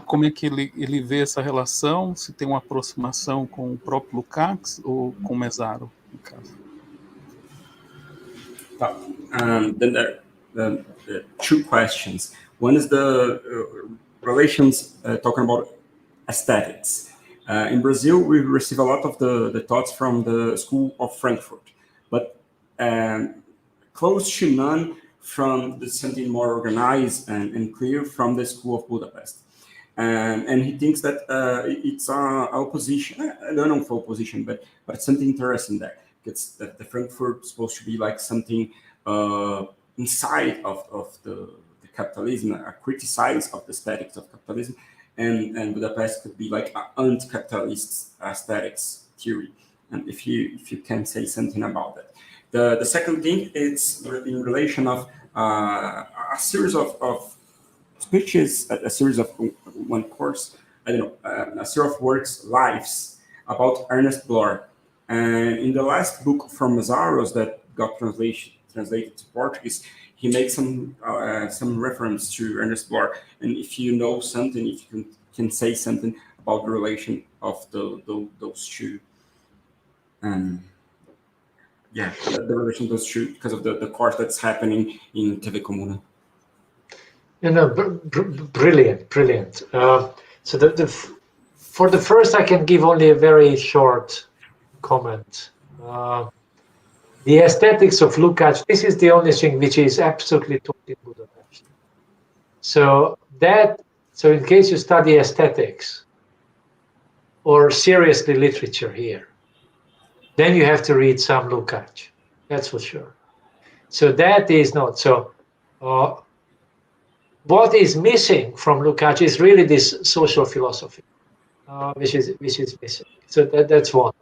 como é que ele vê essa relação, se tem uma aproximação com o próprio Lukács ou com Mesaro, no caso. Then there are two questions. One is the relations talking about aesthetics. In Brazil, we receive a lot of the thoughts from the School of Frankfurt, but close to none from something more organized and clear from the School of Budapest. And he thinks that it's a opposition. I don't know if opposition, but something interesting there. It's that the Frankfurt is supposed to be like something inside of the capitalism, a criticize of the aesthetics of capitalism, and Budapest could be like an anti-capitalist aesthetics theory. And if you can say something about that. The second thing is in relation of a series of speeches, a series of one course, I don't know, a series of works, lives about Ernest Bloch. And in the last book from Mazaros that got translated to Portuguese, he makes some reference to Ernest Bloch. And if you know something, if you can say something about the relation of those two. Yeah, the relation of those two because of the course that's happening in TV Comuna. Brilliant. So for the first, I can give only a very short comment. The aesthetics of Lukács, this is the only thing which is absolutely taught in Budapest. So in case you study aesthetics or seriously literature here, then you have to read some Lukács, that's for sure. So that is not so. What is missing from Lukács is really this social philosophy, which is missing. So that's one.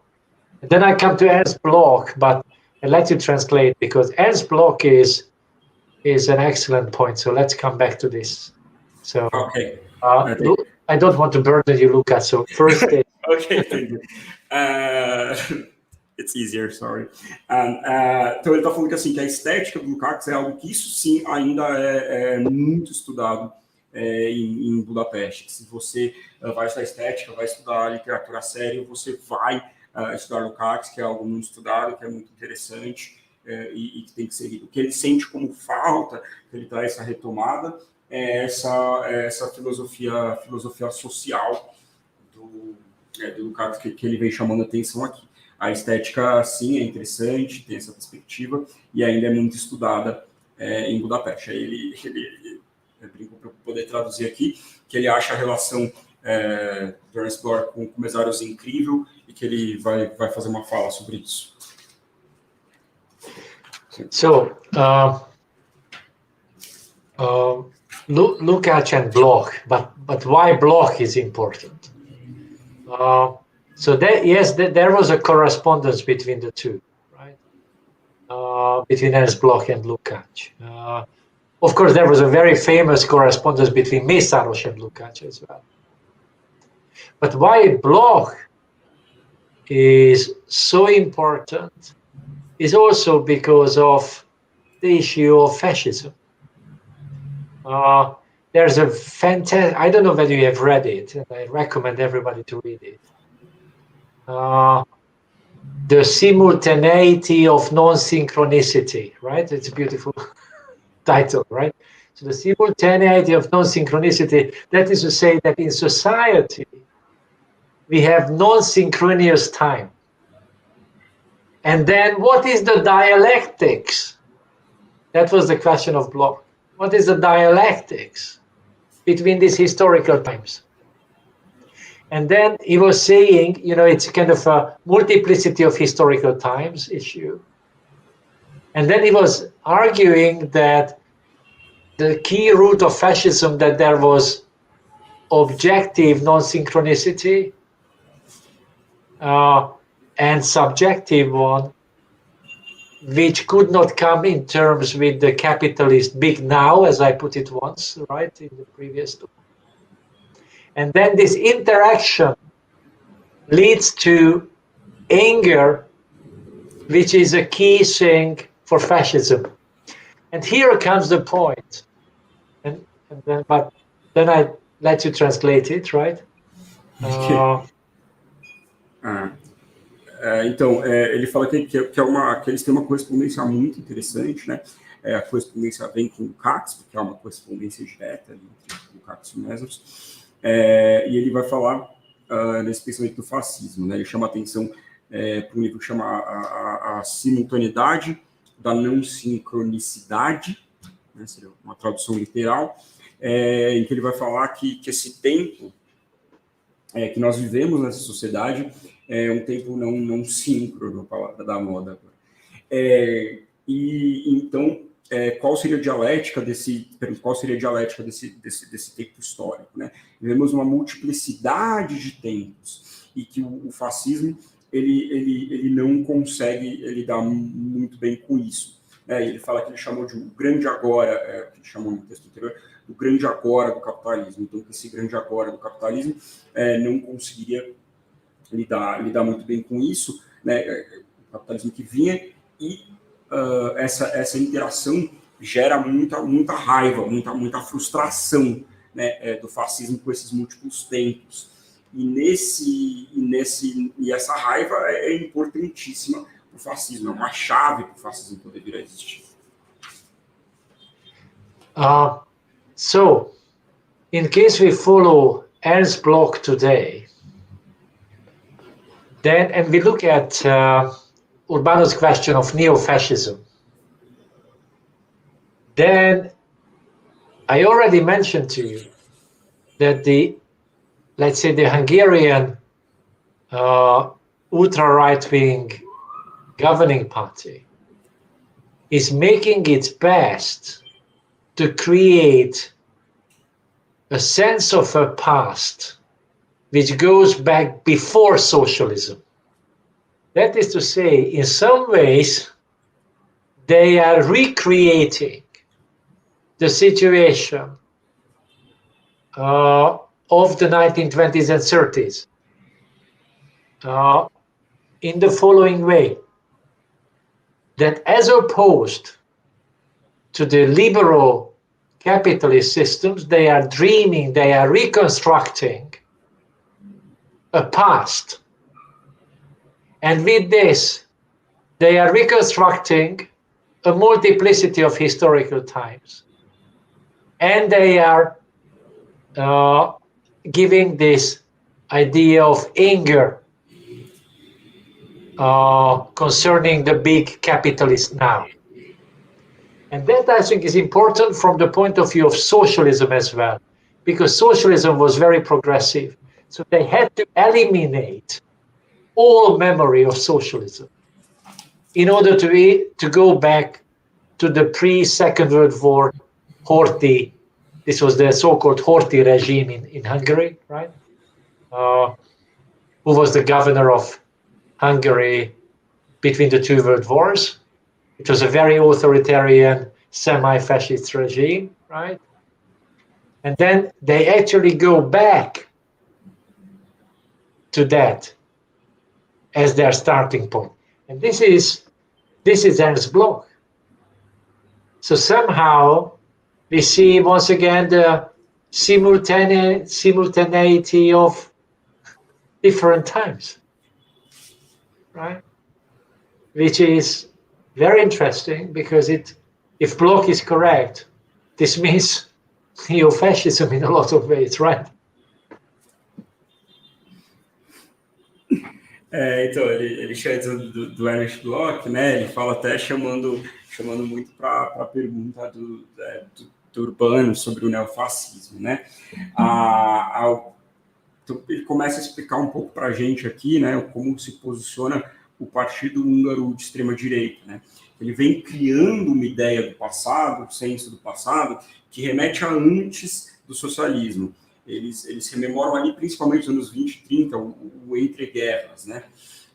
And then I come to Ernst Bloch, but I'd like to translate because Ernst Bloch is an excellent point. So let's come back to this. So okay. I don't want to burden you, Lukács. So first, okay, thank you. It's easier, sorry. Então ele está falando que, assim, que a estética do Lukács é algo que isso sim ainda é muito estudado em Budapeste. Se você vai estudar estética, vai estudar literatura séria, você vai estudar Lukács, que é algo muito estudado, que é muito interessante e que tem que ser lido. O que ele sente como falta, que ele traz essa retomada, é essa filosofia social do Lukács que ele vem chamando a atenção aqui. A estética, sim, é interessante, tem essa perspectiva e ainda é muito estudada em Budapeste. Aí ele brincou para poder traduzir aqui, que ele acha a relação do Ernst Bloch com o Mesaros incrível e que ele vai fazer uma fala sobre isso. So, Lukács and Bloch, but why Bloch is important? So there was a correspondence between the two, right? Between Ernst Bloch and Lukács. Of course, there was a very famous correspondence between Mészáros and Lukács as well. But why Bloch is so important is also because of the issue of fascism. There's a fantastic, I don't know whether you have read it, and I recommend everybody to read it. The simultaneity of non-synchronicity, right? It's a beautiful title, right? So the simultaneity of non-synchronicity, that is to say that in society, we have non-synchronous time. And then what is the dialectics? That was the question of Bloch. What is the dialectics between these historical times? And then he was saying, it's kind of a multiplicity of historical times issue. And then he was arguing that the key root of fascism, that there was objective non-synchronicity and subjective one, which could not come in terms with the capitalist big now, as I put it once, right, in the previous talk. And then this interaction leads to anger, which is a key thing for fascism. And here comes the point. But then I let you translate it, right? Então, ele fala que eles têm uma correspondência muito interessante, né? A correspondência vem com o Lukács, porque é uma correspondência direta ali entre o Lukács e o Mesers, e ele vai falar nesse pensamento do fascismo, né? Ele chama a atenção para um livro que chama a simultaneidade da não sincronicidade, né? Seria uma tradução literal, em que ele vai falar que esse tempo que nós vivemos nessa sociedade é um tempo não síncrono, palavra da moda. E então, qual seria a dialética desse tempo histórico, né? Vivemos uma multiplicidade de tempos e que o fascismo ele não consegue lidar muito bem com isso. Ele fala que ele chamou de o grande agora, que ele chamou no texto anterior, do grande agora do capitalismo. Então, que esse grande agora do capitalismo não conseguiria lidar muito bem com isso, né? O capitalismo que vinha e essa interação gera muita raiva, muita frustração, né, do fascismo com esses múltiplos tempos. E essa raiva é importantíssima para o fascismo, é uma chave para o fascismo poder vir a existir. So, in case we follow Ernst Bloch today, and we look at Urbano's question of neo-fascism, then I already mentioned to you that let's say the Hungarian ultra-right-wing governing party is making its best to create a sense of a past which goes back before socialism. That is to say, in some ways, they are recreating the situation of the 1920s and 30s in the following way, that as opposed to the liberal capitalist systems, they are dreaming, they are reconstructing a past. And with this, they are reconstructing a multiplicity of historical times. And they are giving this idea of anger concerning the big capitalist now. And that, I think, is important from the point of view of socialism as well, because socialism was very progressive. So they had to eliminate all memory of socialism in order to go back to the pre-Second World War Horthy. This was the so-called Horthy regime in Hungary, right? Who was the governor of Hungary between the two world wars. It was a very authoritarian, semi-fascist regime, right? And then they actually go back to that as their starting point. And this is Ernst Bloch. So somehow we see once again the simultaneity of different times, right? Which is very interesting because if Bloch is correct, this means neo-fascism in a lot of ways, right? Então, ele chama do Ernst Bloch, né? Ele fala até chamando muito para a pergunta do Urbano sobre o neofascismo, né? Então, ele começa a explicar um pouco para a gente aqui, né? Como se posiciona o Partido Húngaro de extrema-direita, né? Ele vem criando uma ideia do passado, um senso do passado, que remete a antes do socialismo. Eles rememoram ali, principalmente nos anos 20 e 30, o entre-guerras, né?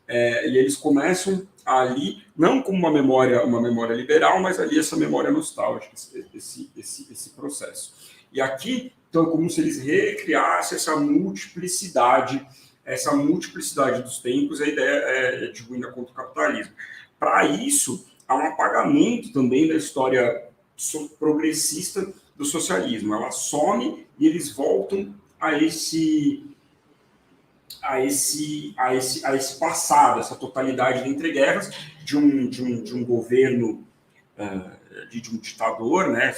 E eles começam ali, não como uma memória liberal, mas ali essa memória nostálgica, esse processo. E aqui, então, é como se eles recriassem essa multiplicidade dos tempos, a ideia é de ruína contra o capitalismo. Para isso, há um apagamento também da história progressista do socialismo. Ela some e eles voltam a esse passado, essa totalidade de entreguerras de um governo, de um ditador, né,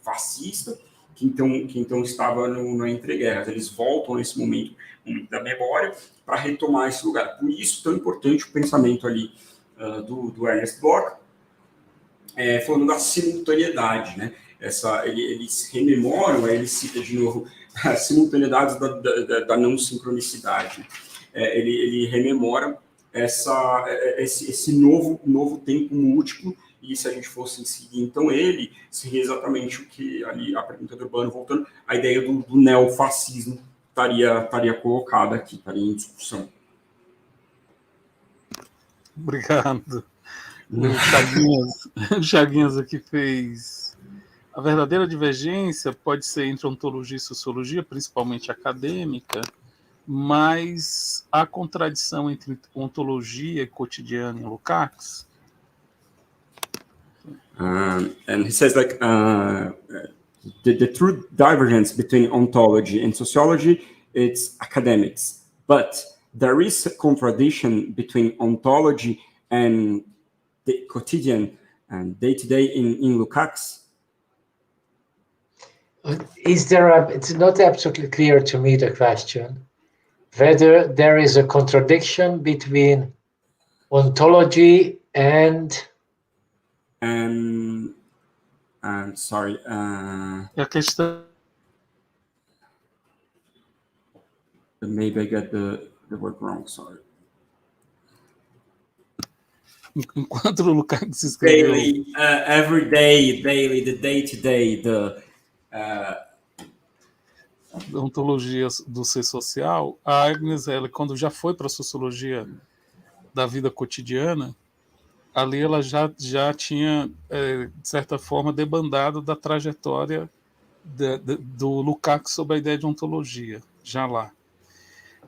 fascista, que então estava no entreguerras. Eles voltam a esse momento da memória para retomar esse lugar. Por isso, tão importante o pensamento ali do Ernest Bloch, falando da simultaneidade, né? Eles rememoram, ele cita de novo as simultaneidades da não sincronicidade. Ele rememora esse novo tempo múltiplo, e se a gente fosse seguir, então, ele seria exatamente o que ali a pergunta do Urbano, voltando, a ideia do neofascismo estaria colocada aqui, estaria em discussão. Obrigado. O Chaguinhas aqui fez... A verdadeira divergência pode ser entre ontologia e sociologia, principalmente acadêmica, mas há contradição entre ontologia e cotidiano em Lukács? And he says, like, the true divergence between ontology and sociology, it's academics, but there is a contradiction between ontology and the quotidian and day-to-day in Lukács. It's not absolutely clear to me, the question, whether there is a contradiction between ontology and sorry. A questão... Maybe I got the word wrong, sorry. Enquanto o Lukács escreveu... Daily, every day, daily, the day-to-day, da ontologia do ser social, a Agnes, ela, quando já foi para a sociologia da vida cotidiana, ali ela já tinha, de certa forma, debandado da trajetória do Lukács sobre a ideia de ontologia, já lá.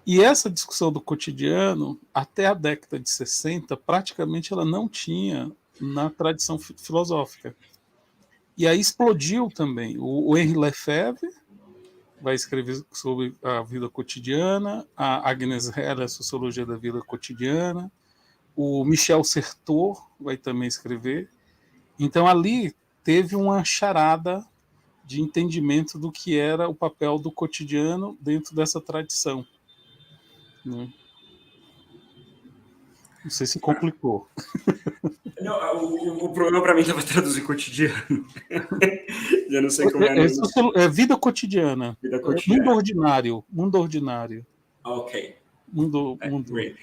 E essa discussão do cotidiano, até a década de 60, praticamente ela não tinha na tradição filosófica. E aí explodiu também. O Henri Lefebvre vai escrever sobre a vida cotidiana, a Agnes Heller, a sociologia da vida cotidiana, o Michel Certeau vai também escrever. Então ali teve uma charada de entendimento do que era o papel do cotidiano dentro dessa tradição. Não sei se complicou. Não, o problema para mim estava traduzir cotidiano. Já não sei como é vida cotidiana. Vida cotidiana. Mundo ordinário. Okay. Mundo. Great.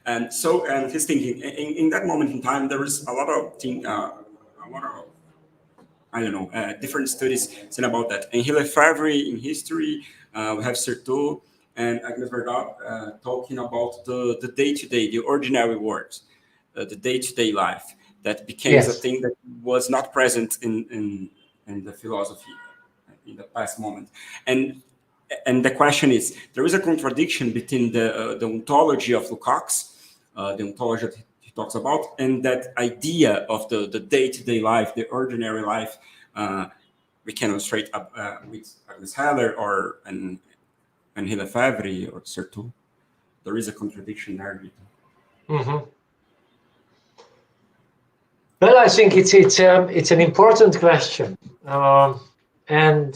And so, his thinking in that moment in time, there was a lot of different studies saying about that. And Henri Lefebvre in history, we have Certeau and Agnes Varda talking about the day-to-day, the ordinary works, the day-to-day life that became a thing that was not present in the philosophy in the past moment. And the question is, there is a contradiction between the ontology of Lukács, the ontology that he talks about, and that idea of the day-to-day life, the ordinary life. We can illustrate with Agnes Heller and Henri Lefebvre or Certeau. There is a contradiction there. Mm-hmm. Well, I think it's an important question, and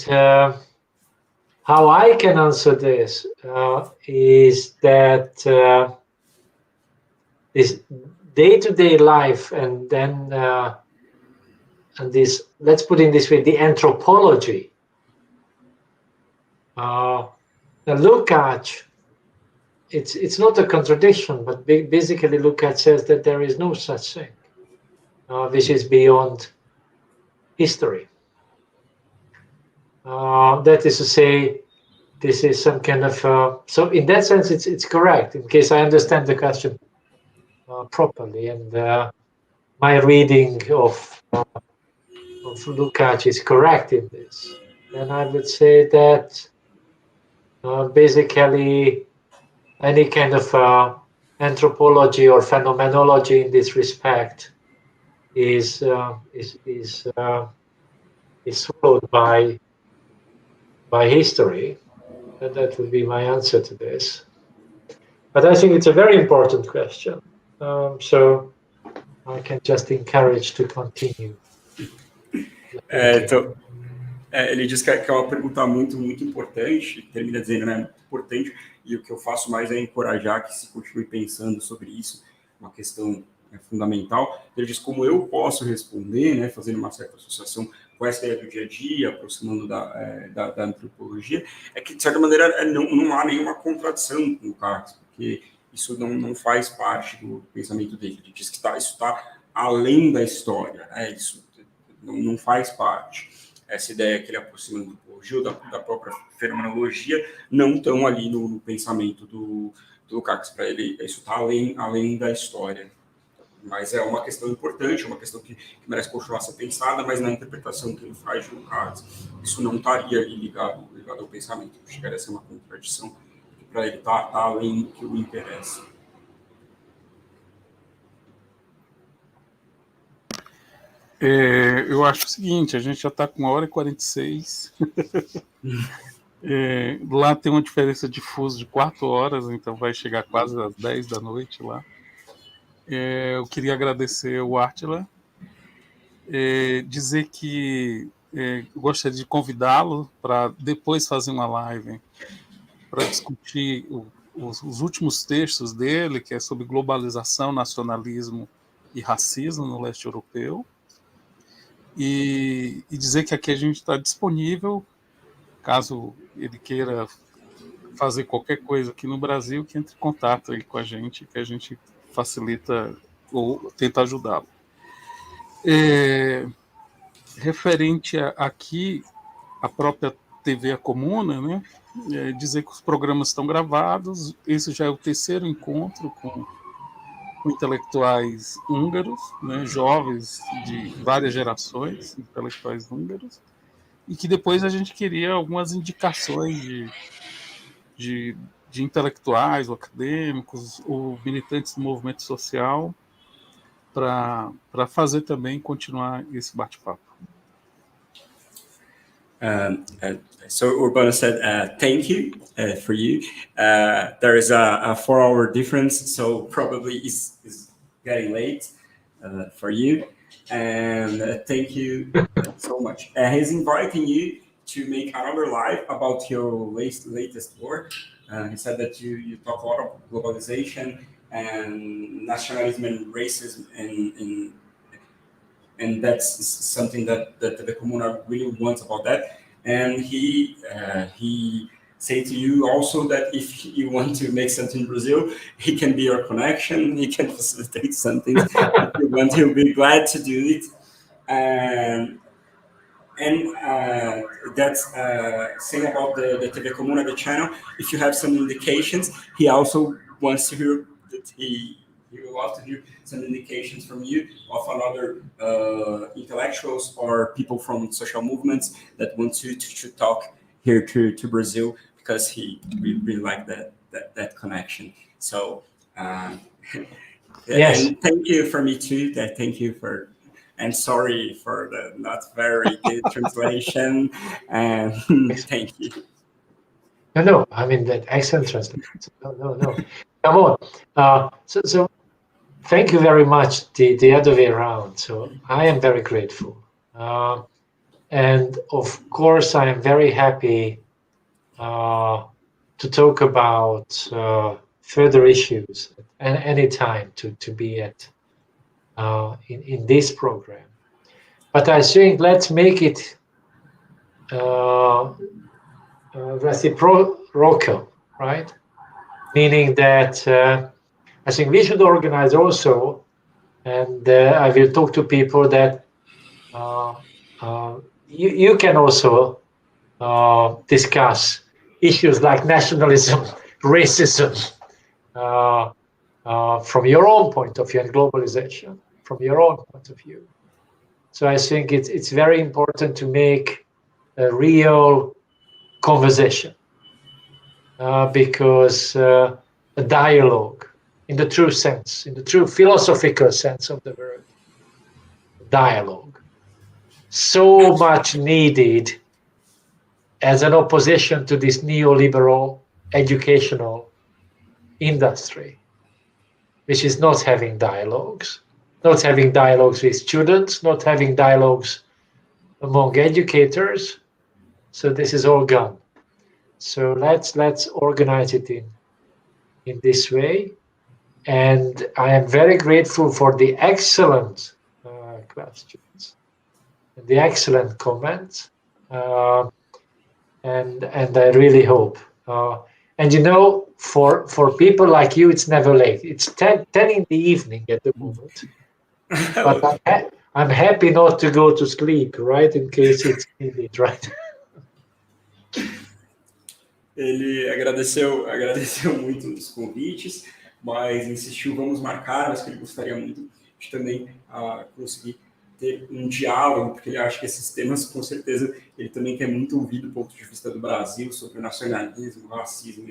how I can answer this is that this day-to-day life, and then and this, let's put it this way, the anthropology. The Lukács, it's not a contradiction, but basically Lukács says that there is no such thing, which is beyond history. That is to say, this is some kind of so in that sense it's correct, in case I understand the question properly, and my reading of Lukács is correct in this. Then I would say that basically any kind of anthropology or phenomenology in this respect is is followed by history. And that would be my answer to this. But I think it's a very important question. So I can just encourage to continue. Então, ele diz que é uma pergunta muito, muito importante, termina dizendo, né, muito importante, e o que eu faço mais é encorajar que se continue pensando sobre isso, uma questão fundamental. Ele diz como eu posso responder, né, fazendo uma certa associação com essa ideia do dia a dia, aproximando da antropologia, é que, de certa maneira, não há nenhuma contradição com o Lukács, porque isso não faz parte do pensamento dele. Ele diz que isso está além da história, né? Isso não faz parte. Essa ideia que ele aproxima da antropologia ou da própria fenomenologia não estão ali no pensamento do Lukács. Para ele, isso está além da história. Mas é uma questão importante, é uma questão que merece continuar a ser pensada, mas na interpretação que ele faz de Lukács, isso não estaria ali ligado ao pensamento. Chegaria a ser uma contradição, que para ele está além do que o interessa. Eu acho o seguinte, a gente já está com 1h46. Lá tem uma diferença de fuso de 4 horas, então vai chegar quase às 10 da noite lá. Eu queria agradecer o Attila, dizer que gostaria de convidá-lo para depois fazer uma live para discutir os últimos textos dele, que é sobre globalização, nacionalismo e racismo no leste europeu. E dizer que aqui a gente está disponível, caso ele queira fazer qualquer coisa aqui no Brasil, que entre em contato aí com a gente, que a gente facilita ou tenta ajudá-lo. Referente aqui à própria TV A Comuna, né, dizer que os programas estão gravados, esse já é o 3º encontro com intelectuais húngaros, né, jovens de várias gerações, intelectuais húngaros, e que depois a gente queria algumas indicações de intelectuais, ou acadêmicos, ou militantes do movimento social, para fazer também, continuar esse bate-papo. So Urbana said, thank you for you. There is a 4-hour difference, so probably is getting late for you. And thank you so much. He's inviting you to make another live about your latest work. He said that you talk a lot of globalization and nationalism and racism, and that's something that the Comuna really wants about that. And he say to you also that if you want to make something in Brazil, he can be your connection. He can facilitate something. If you want, he'll be glad to do it. And that's saying about the TV Comuna, the channel. If you have some indications, he also wants to hear that he would love to hear some indications from you of another intellectuals or people from social movements that want to talk here to Brazil, because he really like that connection. So yes, and thank you for me too. Thank you for, and sorry for the not very good translation. And thank you. No, I mean that excellent translation. No. Come on. So thank you very much. The other way around. So I am very grateful, and of course I am very happy to talk about further issues at any time to be at in this program. But I think let's make it reciprocal, right? Meaning that I think we should organize also, and I will talk to people that you can also discuss issues like nationalism, racism, from your own point of view, and globalization from your own point of view. So I think it's very important to make a real conversation, because a dialogue, in the true sense, in the true philosophical sense of the word, dialogue, so much needed as an opposition to this neoliberal educational industry, which is not having dialogues with students, not having dialogues among educators. So this is all gone. So let's organize it in this way. And I am very grateful for the excellent questions, the excellent comments, and I really hope. And you know, for people like you, it's never late. It's 10 in the evening at the moment. But I'm happy not to go to sleep, right? In case it's needed, right? Ele agradeceu muito os convites, mas insistiu, vamos marcar, mas que ele gostaria muito de também conseguir ter um diálogo, porque ele acha que esses temas, com certeza, ele também quer muito ouvir do ponto de vista do Brasil sobre o nacionalismo, o racismo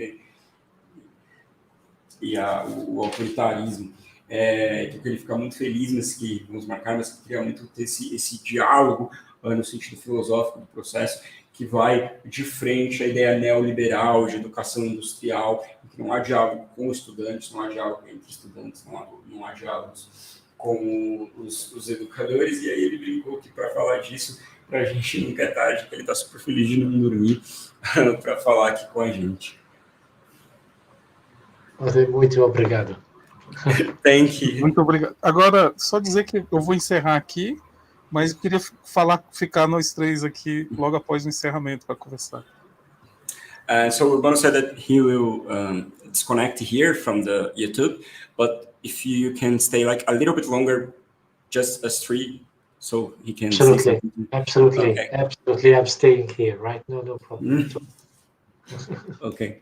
e o autoritarismo. Então ele fica muito feliz, mas que vamos marcar, mas que queria muito ter esse diálogo no sentido filosófico do processo, que vai de frente à ideia neoliberal de educação industrial, em que não há diálogo com estudantes, não há diálogo entre estudantes, não há diálogos com os educadores. E aí ele brincou que para falar disso, para a gente nunca é tarde, que ele está super feliz de não dormir para falar aqui com a gente. Muito obrigado. Thank you. Muito obrigado. Agora, só dizer que eu vou encerrar aqui, mas eu queria ficar nós três aqui logo após o encerramento para conversar. So Urbano said that he will disconnect here from the YouTube, but if you can stay like a little bit longer, just us three, so he can say something. Absolutely, okay. Absolutely. I'm staying here, right? No problem. Ok.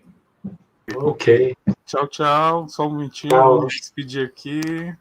Ok. Tchau, tchau. Só um momentinho, Tchau. vou me despedir aqui.